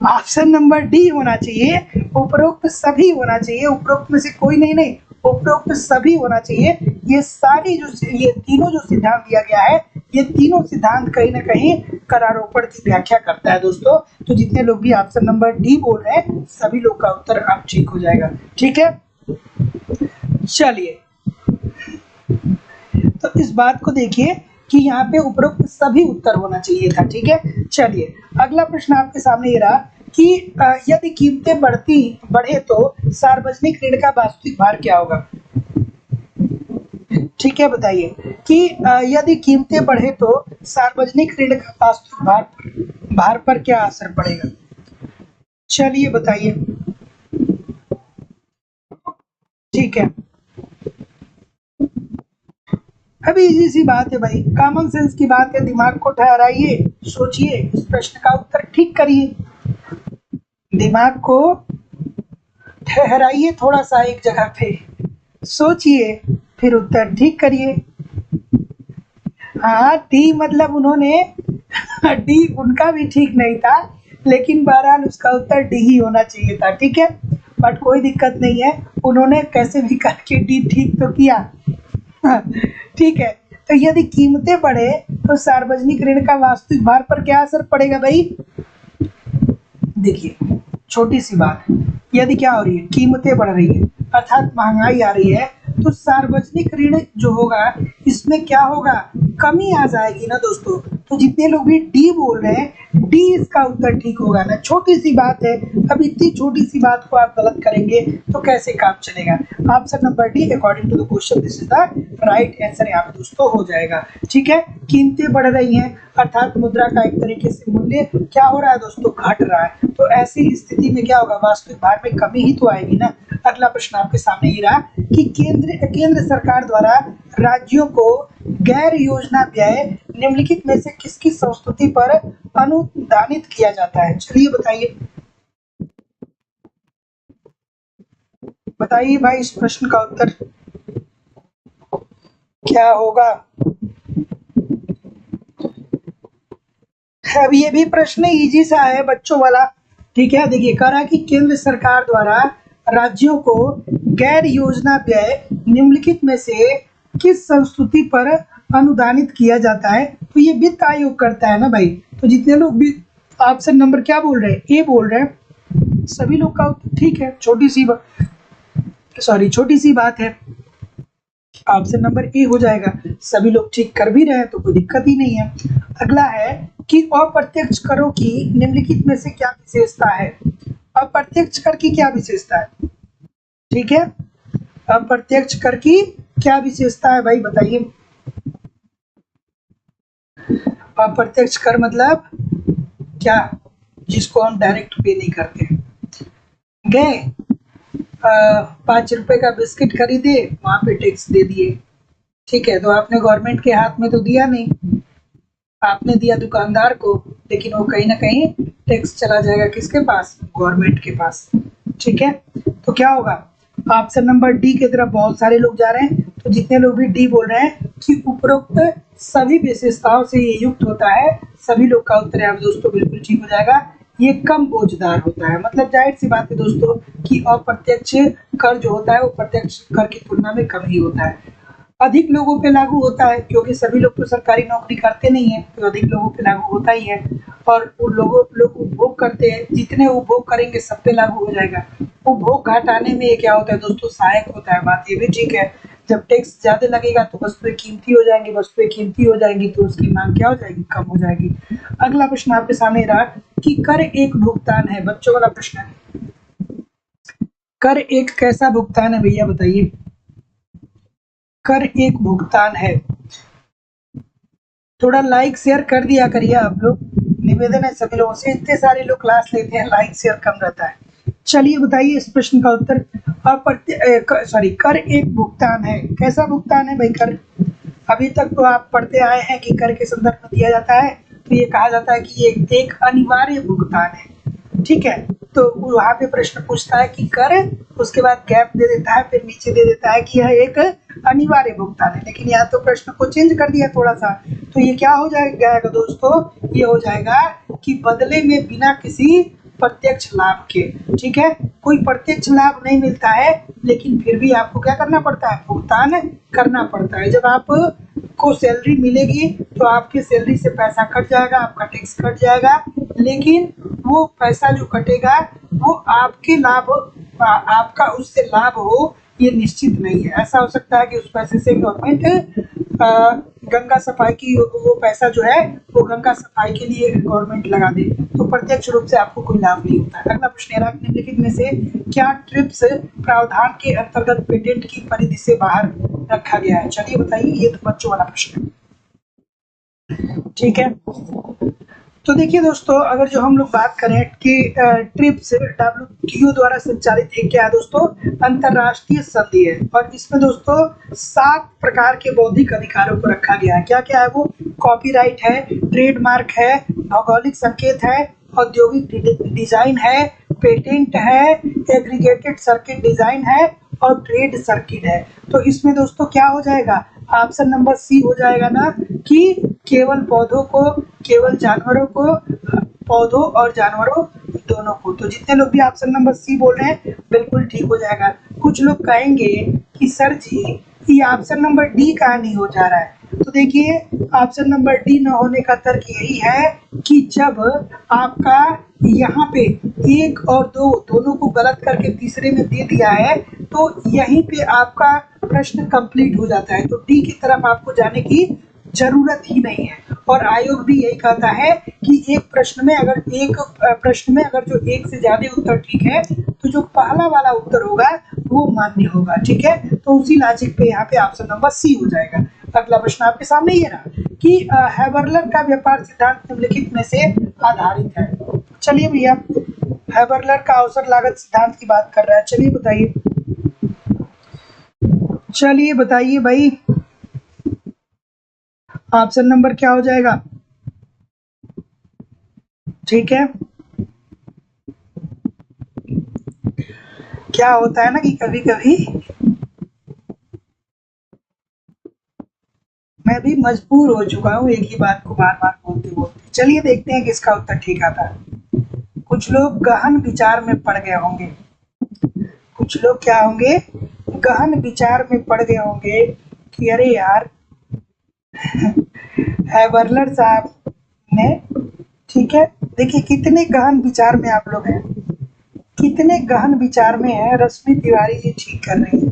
Speaker 1: ऑप्शन नंबर डी होना चाहिए, उपरोक्त सभी होना चाहिए। उपरोक्त में से कोई नहीं, उपरोक्त सभी होना चाहिए। ये सारी ये तीनों जो सिद्धांत दिया गया है, ये तीनों सिद्धांत कहीं ना कहीं करारोपण की व्याख्या करता है दोस्तों। तो जितने लोग भी ऑप्शन नंबर डी बोल रहे हैं, सभी लोग का उत्तर अब ठीक हो जाएगा। ठीक है, चलिए, तो इस बात को देखिए कि यहाँ पे उपरोक्त सभी उत्तर होना चाहिए था। ठीक है, चलिए अगला प्रश्न आपके सामने ये रहा कि यदि कीमतें बढ़े तो सार्वजनिक ऋण का वास्तविक भार क्या होगा? ठीक है, बताइए कि यदि कीमतें बढ़े तो सार्वजनिक ऋण का वास्तविक भार पर क्या असर पड़ेगा? चलिए बताइए। ठीक है, अभी इजी सी बात है भाई, कॉमन सेंस की बात है। दिमाग को ठहराइए, सोचिए, इस प्रश्न का उत्तर ठीक करिए। दिमाग को ठहराइए थोड़ा सा एक जगह पे, सोचिए, फिर उत्तर ठीक करिए। हाँ, डी मतलब उन्होंने डी उनका भी ठीक नहीं था, लेकिन बहरहाल उसका उत्तर डी ही होना चाहिए था। ठीक है, बट कोई दिक्कत नहीं है, उन्होंने कैसे भी करके डी ठीक तो किया। ठीक है, तो यदि कीमतें बढ़े तो सार्वजनिक ऋण का वास्तविक भार पर क्या असर पड़ेगा भाई? देखिए, छोटी सी बात है, यदि क्या हो रही है, कीमतें बढ़ रही है अर्थात महंगाई आ रही है, तो सार्वजनिक ऋण जो होगा इसमें क्या होगा? कमी आ जाएगी ना दोस्तों। तो जितने लोग भी डी बोल रहे हैं, डी इसका उत्तर ठीक होगा ना। छोटी सी बात है, अब इतनी छोटी सी बात को आप गलत करेंगे तो कैसे काम चलेगा? Option number D according to the question this is the right answer यहाँ पे दोस्तों हो जाएगा। ठीक है, कीमतें बढ़ रही हैं अर्थात मुद्रा का एक तरीके से मूल्य क्या हो रहा है दोस्तों? घट रहा है। तो ऐसी स्थिति में क्या होगा? वास्तविक भार में कमी ही तो आएगी ना। अगला प्रश्न आपके सामने ये रहा कि केंद्र सरकार द्वारा राज्यों को गैर योजना व्यय निम्नलिखित में से किसकी संस्तुति पर अनुदानित किया जाता है? चलिए बताइए, बताइए भाई, इस प्रश्न का उत्तर क्या होगा? अब ये भी प्रश्न इजी सा है बच्चों वाला। ठीक है, देखिए कह रहा है कि केंद्र सरकार द्वारा राज्यों को गैर योजना व्यय निम्नलिखित में से किस संस्तुति पर अनुदानित किया जाता है? तो ये वित्त आयोग करता है ना भाई। तो जितने लोग भी ऑप्शन नंबर क्या बोल रहे हैं, ए बोल रहे हैं, सभी लोग का उत्तर ठीक है। छोटी सी बात है, ऑप्शन नंबर ए हो जाएगा। सभी लोग ठीक कर भी रहे हैं तो कोई दिक्कत ही नहीं है। अगला है कि अप्रत्यक्ष करों की निम्नलिखित में से क्या विशेषता है? अप्रत्यक्ष कर की क्या विशेषता है? ठीक है, अप्रत्यक्ष कर की क्या विशेषता है भाई, बताइए। अप्रत्यक्ष कर मतलब क्या? जिसको हम डायरेक्ट पे नहीं करते। गए 5 रुपए का बिस्किट खरीदे, वहां पे टैक्स दे दिए। ठीक है, तो आपने गवर्नमेंट के हाथ में तो दिया नहीं, आपने दिया दुकानदार को, लेकिन वो कहीं ना कहीं टैक्स चला जाएगा किसके पास? गवर्नमेंट के पास। ठीक है, तो क्या होगा? ऑप्शन नंबर डी की तरफ बहुत सारे लोग जा रहे हैं। तो जितने लोग भी डी बोल रहे हैं कि उपरोक्त सभी विशेषताओं से ये युक्त होता है, सभी लोग का उत्तर है दोस्तों बिल्कुल ठीक हो जाएगा। ये कम बोझदार होता है, मतलब जाहिर सी बात है दोस्तों कि अप्रत्यक्ष कर जो होता है वो प्रत्यक्ष कर की तुलना में कम ही होता है। अधिक लोगों पे लागू होता है क्योंकि सभी लोग तो सरकारी नौकरी करते नहीं है, तो अधिक लोगों पे लागू होता ही है। और उन लोग उपभोग करते हैं, जितने उपभोग करेंगे सब पे लागू हो जाएगा। उपभोग घटाने में ये क्या होता है दोस्तों, सहायक होता है। बात ये भी ठीक है, जब टैक्स ज्यादा लगेगा तो वस्तुएं कीमती हो जाएंगी, वस्तुएं कीमती हो जाएंगी तो उसकी मांग क्या हो जाएगी, कम हो जाएगी। अगला प्रश्न आपके सामने रहा कि कर एक भुगतान है। बच्चों वाला प्रश्न है, कर एक कैसा भुगतान है भैया बताइए। कर एक भुगतान है। थोड़ा लाइक शेयर कर दिया करिए आप लोग, निवेदन है सभी लोगों से, इतने सारे लोग क्लास लेते हैं, लाइक शेयर कम रहता है। चलिए बताइए इस प्रश्न का उत्तर। कर एक भुगतान है, कैसा भुगतान है भाई कर। अभी तक तो आप पढ़ते आए हैं कि कर के संदर्भ में दिया जाता है तो ये कहा जाता है कि ये एक अनिवार्य भुगतान है, ठीक है। तो वहां पे प्रश्न पूछता है कि कर, उसके बाद गैप दे देता है, फिर नीचे दे देता है कि यह एक अनिवार्य भुगतान है। लेकिन यहाँ तो प्रश्न को चेंज कर दिया थोड़ा सा, तो ये क्या हो जाएगा दोस्तों, ये हो जाएगा कि बदले में बिना किसी प्रत्यक्ष लाभ के, ठीक है। कोई प्रत्यक्ष लाभ नहीं मिलता है लेकिन फिर भी आपको क्या करना पड़ता है, भुगतान करना पड़ता है। जब आप को सैलरी मिलेगी तो आपके सैलरी से पैसा कट जाएगा, आपका टैक्स कट जाएगा, लेकिन वो पैसा जो कटेगा वो आपके लाभ, आपका उससे लाभ हो ये निश्चित नहीं है। ऐसा हो सकता है कि उस पैसे से गवर्नमेंट गंगा सफाई की वो पैसा जो है वो गंगा सफाई के लिए गवर्नमेंट लगा दे, तो प्रत्यक्ष रूप से आपको कोई लाभ नहीं होता है। अगला प्रश्न है, निम्नलिखित में से क्या ट्रिप्स प्रावधान के अंतर्गत पेटेंट की परिधि से बाहर रखा गया है। चलिए बताइए, ये तो बच्चों वाला प्रश्न है, ठीक है। तो देखिए दोस्तों, अगर जो हम लोग बात करें कि ट्रिप्स WTO द्वारा संचालित एक क्या है दोस्तों, अंतरराष्ट्रीय संधि है। और इसमें दोस्तों 7 प्रकार के बौद्धिक अधिकारों को रखा गया है। क्या क्या है वो, कॉपीराइट है, ट्रेडमार्क है, भौगोलिक संकेत है, औद्योगिक डिजाइन है, पेटेंट है, एग्रीगेटेड सर्किट डिजाइन है और ट्रेड सर्किट है। तो इसमें दोस्तों क्या हो जाएगा, ऑप्शन नंबर सी हो जाएगा ना, कि केवल पौधों को, केवल जानवरों को, पौधों और जानवरों दोनों को। तो जितने लोग भी ऑप्शन नंबर सी बोल रहे हैं बिल्कुल ठीक हो जाएगा। कुछ लोग कहेंगे कि सर जी ये ऑप्शन नंबर डी कहाँ नहीं हो जा रहा है। तो देखिए, ऑप्शन नंबर डी न होने का तर्क यही है कि जब आपका यहाँ पे 1 और 2 दोनों को गलत करके तीसरे में दे दिया है तो यहीं पे आपका प्रश्न कंप्लीट हो जाता है। तो डी की तरफ आपको जाने की जरूरत ही नहीं है। और आयोग भी यही कहता है कि एक प्रश्न में अगर जो 1 से ज्यादा उत्तर ठीक है तो जो पहला वाला उत्तर होगा वो मान्य होगा, ठीक है। तो उसी लॉजिक पे यहाँ पे ऑप्शन नंबर सी हो जाएगा। अगला प्रश्न आपके सामने ये रहा कि हैबरलर का व्यापार सिद्धांत निम्नलिखित में से आधारित है। चलिए भैया, हैबरलर का अवसर लागत सिद्धांत की बात कर रहा है। चलिए बताइए भाई, ऑप्शन नंबर क्या हो जाएगा, ठीक है। क्या होता है ना कि कभी कभी मैं भी मजबूर हो चुका हूँ एक ही बात को बार बार बोलते बोलते। चलिए देखते हैं किसका उत्तर ठीक आता है। कुछ लोग गहन विचार में पड़ गए होंगे, कुछ लोग क्या होंगे, गहन विचार में पड़ गए होंगे कि अरे यार हैबरलर साहब ने, ठीक है। देखिए कितने गहन विचार में आप लोग हैं, कितने गहन विचार में है। रश्मि तिवारी जी ठीक कर रही है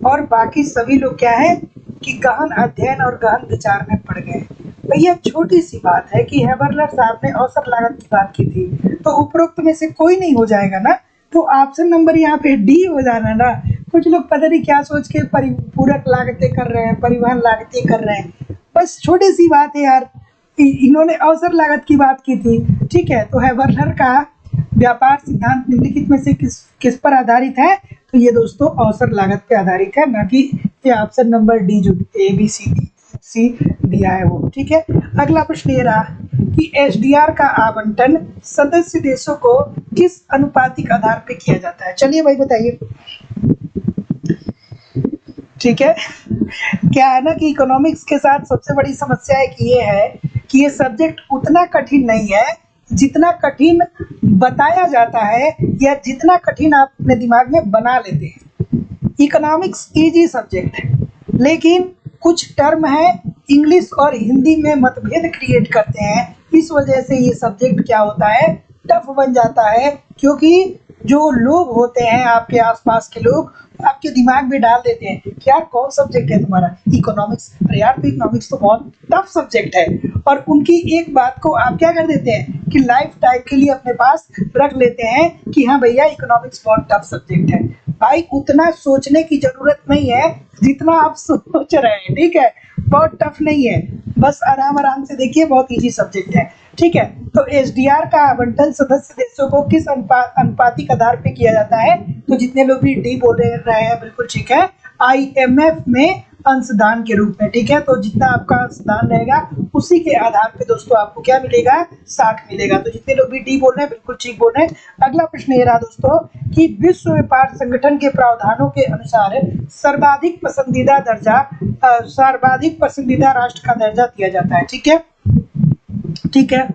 Speaker 1: और बाकी सभी लोग क्या है कि गहन अध्ययन और गहन विचार में पड़ गए। भैया छोटी सी बात है कि हैबरलर साहब ने अवसर लागत की बात की थी, तो उपरोक्त में से कोई नहीं हो जाएगा ना, तो ऑप्शन नंबर यहाँ पे डी हो जाना ना। कुछ लोग पता नहीं क्या सोच के पूरक लागतें कर रहे हैं, परिवहन लागतें कर रहे हैं, बस छोटी सी बात है यार। इन्होंने अवसर लागत की बात की थी, ठीक है। तो हैबरलर का व्यापार सिद्धांत निम्नलिखित में से किस पर आधारित है, तो ये दोस्तों अवसर लागत पे आधारित है, ना कि ये ऑप्शन नंबर डी जो ABC दिया है वो, ठीक है। अगला प्रश्न ये रहा कि SDR का आवंटन सदस्य देशों को किस अनुपातिक आधार पे किया जाता है। चलिए भाई बताइए, ठीक है। क्या है ना कि इकोनॉमिक्स के साथ सबसे बड़ी समस्या एक ये है कि ये सब्जेक्ट उतना कठिन नहीं है जितना कठिन बताया जाता है या जितना कठिन आप अपने दिमाग में बना लेते हैं। इकोनॉमिक्स इजी सब्जेक्ट है, लेकिन कुछ टर्म है इंग्लिश और हिंदी में मतभेद क्रिएट करते हैं। इस वजह से ये सब्जेक्ट क्या होता है, टफ बन जाता है, क्योंकि जो लोग होते हैं आपके आसपास के लोग आपके दिमाग में डाल देते हैं कि यार कौन सब्जेक्ट है तुम्हारा, इकोनॉमिक्स। अरे यार तो इकोनॉमिक्स तो बहुत टफ सब्जेक्ट है, और उनकी एक बात को आप क्या कर देते हैं कि लाइफ टाइम के लिए अपने पास रख लेते हैं कि हाँ भैया इकोनॉमिक्स बहुत टफ सब्जेक्ट है। भाई उतना सोचने की जरूरत नहीं है जितना आप सोच रहे हैं, ठीक है। बहुत टफ नहीं है, बस आराम आराम से देखिए, बहुत इजी सब्जेक्ट है, ठीक है। तो एसडीआर का आवंटन सदस्य देशों को किस अनुपातिक आधार पे किया जाता है? तो जितने लोग भी डी बोल रहे हैं बिल्कुल ठीक है, आईएमएफ में अंशदान के रूप में, ठीक है। तो जितना आपका अंशदान रहेगा उसी के आधार पे दोस्तों आपको क्या मिलेगा, 60 मिलेगा। तो जितने लोग भी डी बोल रहे हैं बिल्कुल ठीक बोल रहे हैं। अगला प्रश्न ये रहा दोस्तों कि विश्व व्यापार संगठन के प्रावधानों के अनुसार सर्वाधिक पसंदीदा राष्ट्र का दर्जा दिया जाता है, ठीक है, ठीक है,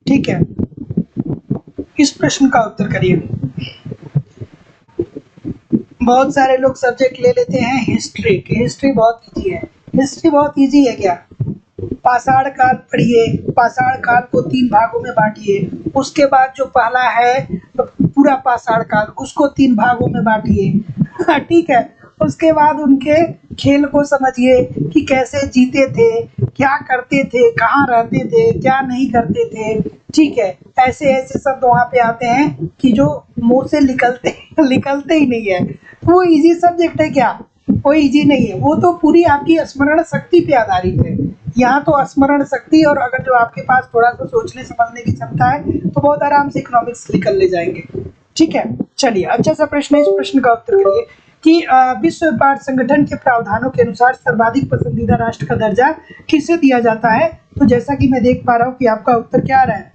Speaker 1: ठीक है। इस प्रश्न का उत्तर करिए। बहुत सारे लोग सब्जेक्ट ले लेते हैं हिस्ट्री, हिस्ट्री बहुत इजी है। हिस्ट्री बहुत इजी है क्या? पाषाण काल पढ़िए, पाषाण काल को 3 भागों में बांटिए, उसके बाद जो पहला है पूरा पाषाण काल उसको 3 भागों में बांटिए, ठीक है। उसके बाद उनके खेल को समझिए कि कैसे जीते थे, क्या करते थे, कहाँ रहते थे, क्या नहीं करते थे, ठीक है। ऐसे ऐसे शब्द वहाँ पे आते हैं कि जो मुंह से निकलते ही नहीं है। वो इजी सब्जेक्ट है क्या? वो इजी नहीं है, वो तो पूरी आपकी स्मरण शक्ति पे आधारित है। यहाँ तो स्मरण शक्ति और अगर जो आपके पास थोड़ा सा सोचने समझने की क्षमता है तो बहुत आराम से इकोनॉमिक्स निकल ले जाएंगे, ठीक है। चलिए अच्छा सा प्रश्न है, इस प्रश्न का उत्तर करिए कि विश्व व्यापार संगठन के प्रावधानों के अनुसार सर्वाधिक पसंदीदा राष्ट्र का दर्जा किसे दिया जाता है? तो जैसा कि मैं देख पा रहा हूँ कि आपका उत्तर क्या आ रहा है,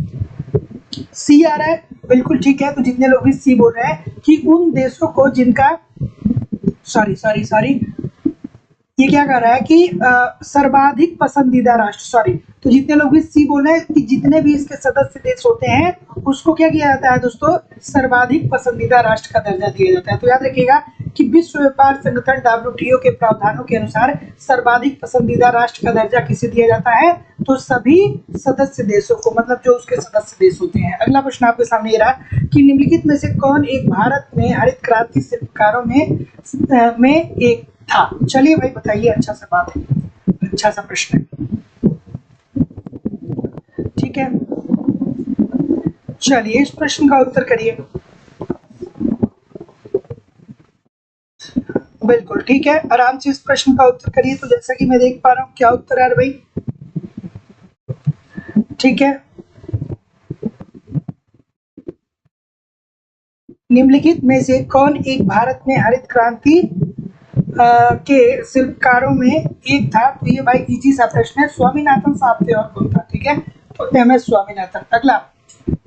Speaker 1: सी आ रहा है, बिल्कुल ठीक है। तो जितने लोग भी सी बोल रहे हैं कि उन देशों को जिनका सॉरी ये क्या कह रहा है कि सर्वाधिक पसंदीदा राष्ट्र, तो जितने लोग भी सी बोल रहे हैं कि जितने भी इसके सदस्य देश होते हैं उसको क्या किया जाता है दोस्तों, सर्वाधिक पसंदीदा राष्ट्र का दर्जा दिया जाता है। तो याद रखिएगा कि विश्व व्यापार संगठन WTO के प्रावधानों के अनुसार सर्वाधिक पसंदीदा राष्ट्र का दर्जा किसे दिया जाता है? तो सभी सदस्य देशों को, मतलब जो उसके सदस्य देश होते हैं। अगला प्रश्न आपके सामने ये रहा कि निम्नलिखित में से कौन एक भारत में हरित क्रांति शिल्पकारों में एक था? चलिए भाई बताइए, अच्छा सा बात है, अच्छा सा प्रश्न है, ठीक है। चलिए इस प्रश्न का उत्तर करिए। बिल्कुल ठीक है, आराम से इस प्रश्न का उत्तर करिए। तो जैसा कि मैं देख पा रहा हूँ क्या उत्तर है भाई, ठीक है। निम्नलिखित में से कौन एक भारत में हरित क्रांति के शिल्पकारों में एक था? तो ये भाई इजी सा प्रश्न है, स्वामीनाथन साहब थे, और कौन था? ठीक है, तो MS स्वामीनाथन। अगला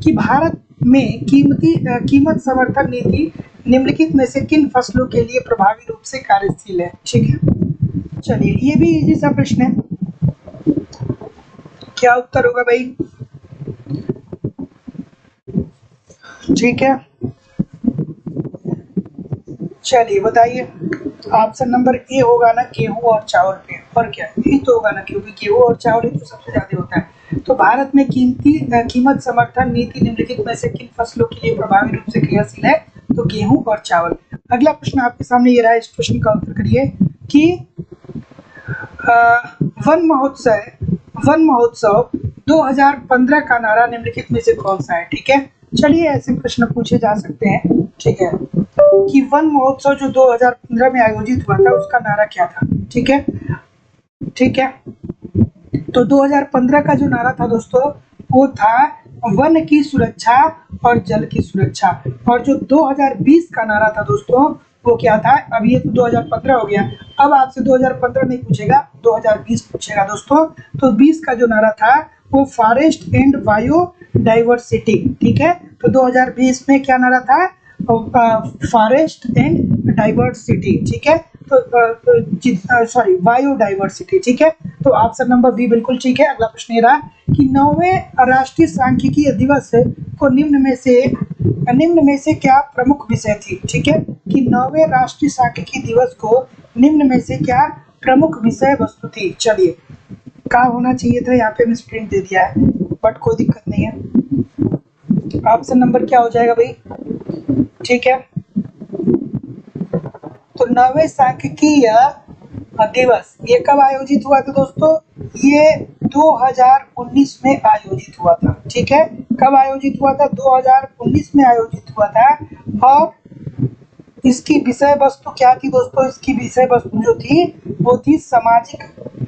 Speaker 1: कि भारत में कीमत समर्थन नीति निम्नलिखित में से किन फसलों के लिए प्रभावी रूप से कार्यशील है? ठीक है, चलिए ये भी इजी सा प्रश्न है, क्या उत्तर होगा भाई? ठीक है, चलिए बताइए। ऑप्शन नंबर ए होगा ना, गेहूं और चावल पे, और क्या यही तो होगा ना, क्योंकि गेहूं और चावल ही तो सबसे ज्यादा होता है। तो भारत में कीमत समर्थन नीति निम्नलिखित में से किन फसलों के लिए प्रभावी रूप से क्रियाशील है? तो गेहूं और चावल। अगला प्रश्न आपके सामने ये रहा, इस प्रश्न का उत्तर करिए कि वन महोत्सव 2015 का नारा निम्नलिखित में से कौन सा है? ठीक है, चलिए ऐसे प्रश्न पूछे जा सकते हैं, ठीक है, कि वन महोत्सव जो 2015 में आयोजित हुआ था उसका नारा क्या था? ठीक है, ठीक है। तो 2015 का जो नारा था दोस्तों वो था वन की सुरक्षा और जल की सुरक्षा। और जो 2020 का नारा था दोस्तों वो क्या था? अब ये तो 2015 हो गया, अब आपसे 2015 नहीं पूछेगा, 2020 पूछेगा दोस्तों। तो 20 का जो नारा था वो फॉरेस्ट एंड बायो डाइवर्सिटी, ठीक है। तो 2020 में क्या नारा था? फॉरेस्ट एंड डाइवर्सिटी, ठीक है, तो सॉरी बायोडाइवर्सिटी, ठीक है। तो ऑप्शन नंबर बी बिल्कुल ठीक है। अगला प्रश्न ये रहा कि 9वें राष्ट्रीय सांख्यिकीय दिवस को निम्न में से क्या प्रमुख विषय थी, ठीक है, कि 9वें राष्ट्रीय सांख्यिकीय दिवस को निम्न में से क्या प्रमुख विषय वस्तु थी। चलिए, क्या होना चाहिए था, यहाँ पे मैं प्रिंट दे दिया है बट कोई दिक्कत नहीं है। ऑप्शन नंबर क्या हो जाएगा भाई, ठीक है। तो 9वें सांख्यिकीय दिवस ये कब आयोजित हुआ था दोस्तों, ये 2019 में आयोजित हुआ था, ठीक है। कब आयोजित हुआ था, 2019 में आयोजित हुआ था। और इसकी विषय वस्तु क्या थी दोस्तों, इसकी विषय वस्तु जो थी वो थी सामाजिक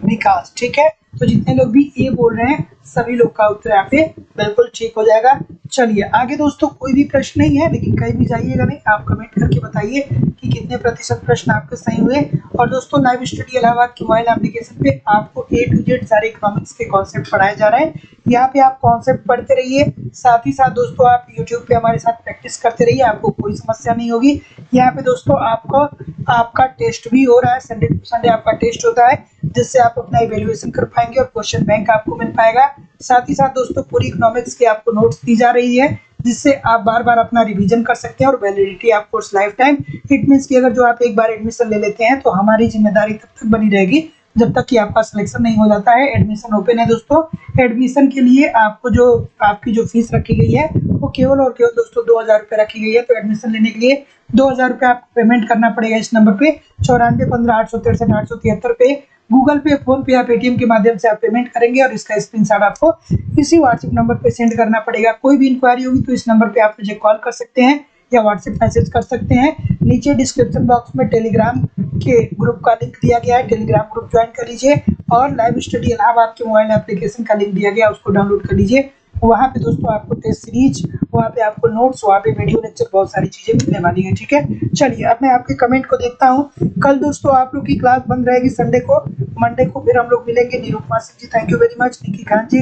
Speaker 1: विकास, ठीक है। तो जितने लोग भी ये बोल रहे हैं सभी लोग का उत्तर यहाँ पे बिल्कुल ठीक हो जाएगा। चलिए आगे दोस्तों, कोई भी प्रश्न नहीं है लेकिन कहीं भी जाइएगा नहीं, आप कमेंट करके बताइए कि कितने प्रतिशत प्रश्न आपके सही हुए। और दोस्तों लाइव स्टडी इलाहाबाद की मोबाइल एप्लीकेशन पे आपको A to Z सारे इकोनॉमिक्स के कॉन्सेप्ट पढ़ाए जा रहे हैं। यहाँ पे आप कॉन्सेप्ट पढ़ते रहिए, साथ ही साथ दोस्तों आप यूट्यूब पे हमारे साथ प्रैक्टिस करते रहिए, आपको कोई समस्या नहीं होगी। यहाँ पे दोस्तों आपका टेस्ट भी हो रहा है, संडे टू संडे आपका टेस्ट होता है, जिससे आप अपना इवेल्युएशन कर पाएंगे और क्वेश्चन बैंक आपको मिल पाएगा। साथ ही साथ दोस्तों पूरी इकोनॉमिक्स की आपको नोट्स दी जा रही है, जिससे आप बार बार अपना रिवीजन कर सकते हैं और वैलिडिटी आप course life time. It means कि अगर जो आप एक बार एडमिशन ले लेते हैं तो हमारी जिम्मेदारी तब तक बनी रहेगी जब तक कि आपका सिलेक्शन नहीं हो जाता है। एडमिशन ओपन है दोस्तों। एडमिशन के लिए आपकी जो फीस रखी गई है वो केवल और केवल दोस्तों 2000 रुपये रखी गई है। तो एडमिशन लेने के लिए 2000 रुपये आपको पेमेंट करना पड़ेगा इस नंबर पे 94 15 863 873 पे। गूगल पे, फोन पे या पेटीएम के माध्यम से आप पेमेंट करेंगे और इसका स्क्रीनशॉट आपको इसी व्हाट्सएप नंबर पे सेंड करना पड़ेगा। कोई भी इंक्वायरी होगी तो इस नंबर पे आप मुझे कॉल कर सकते हैं या व्हाट्सएप मैसेज कर सकते हैं। नीचे डिस्क्रिप्शन बॉक्स में टेलीग्राम के ग्रुप का लिंक दिया गया है, टेलीग्राम ग्रुप ज्वाइन कर लीजिए। और लाइव स्टडी इलाहाबाद के मोबाइल एप्लीकेशन का लिंक दिया गया, उसको डाउनलोड कर लीजिए। वहाँ पे दोस्तों आपको टेस्ट सीरीज, वहाँ पे आपको नोट्स, वहाँ पे वीडियो लेक्चर, बहुत सारी चीजें मिलने वाली है, ठीक है। चलिए अब मैं आपके कमेंट को देखता हूँ। कल दोस्तों आप लोग की क्लास बंद रहेगी संडे को, मंडे को फिर हम लोग मिलेंगे। Nirupama Singh ji thank you very much, Niki Khan ji,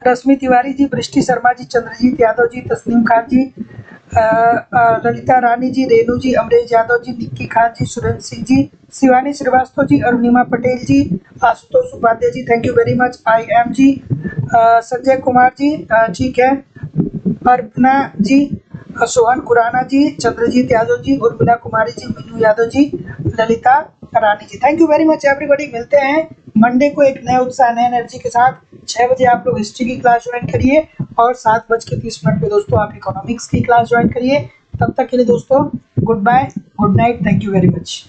Speaker 1: Rashmi Tiwari ji, Brishti Sharma ji, Chandrajeet Yadav ji, Tasneem Khan ji, Lalita Rani ji, Renu ji, Amresh Yadav ji, Nikki Khan ji, Surendra Singh ji, Shivani Srivastava ji, Arunima Patel ji, Ashutosh Upadhyay ji thank you very much, I M ji, Sanjay Kumar ji, ठीक है, अर्पना जी, सोहन खुराना जी, चंद्रजीत यादव जी, उर्मिला कुमारी ji, Meenu Yadav ji, Lalita Rani ji thank you very much everybody. मिलते हैं मंडे को एक नए उत्साह, नए एनर्जी के साथ। 6 बजे आप लोग हिस्ट्री की क्लास ज्वाइन करिए और 7:30 पे दोस्तों आप इकोनॉमिक्स की क्लास ज्वाइन करिए। तब तक के लिए दोस्तों good bye, good night, thank you very much.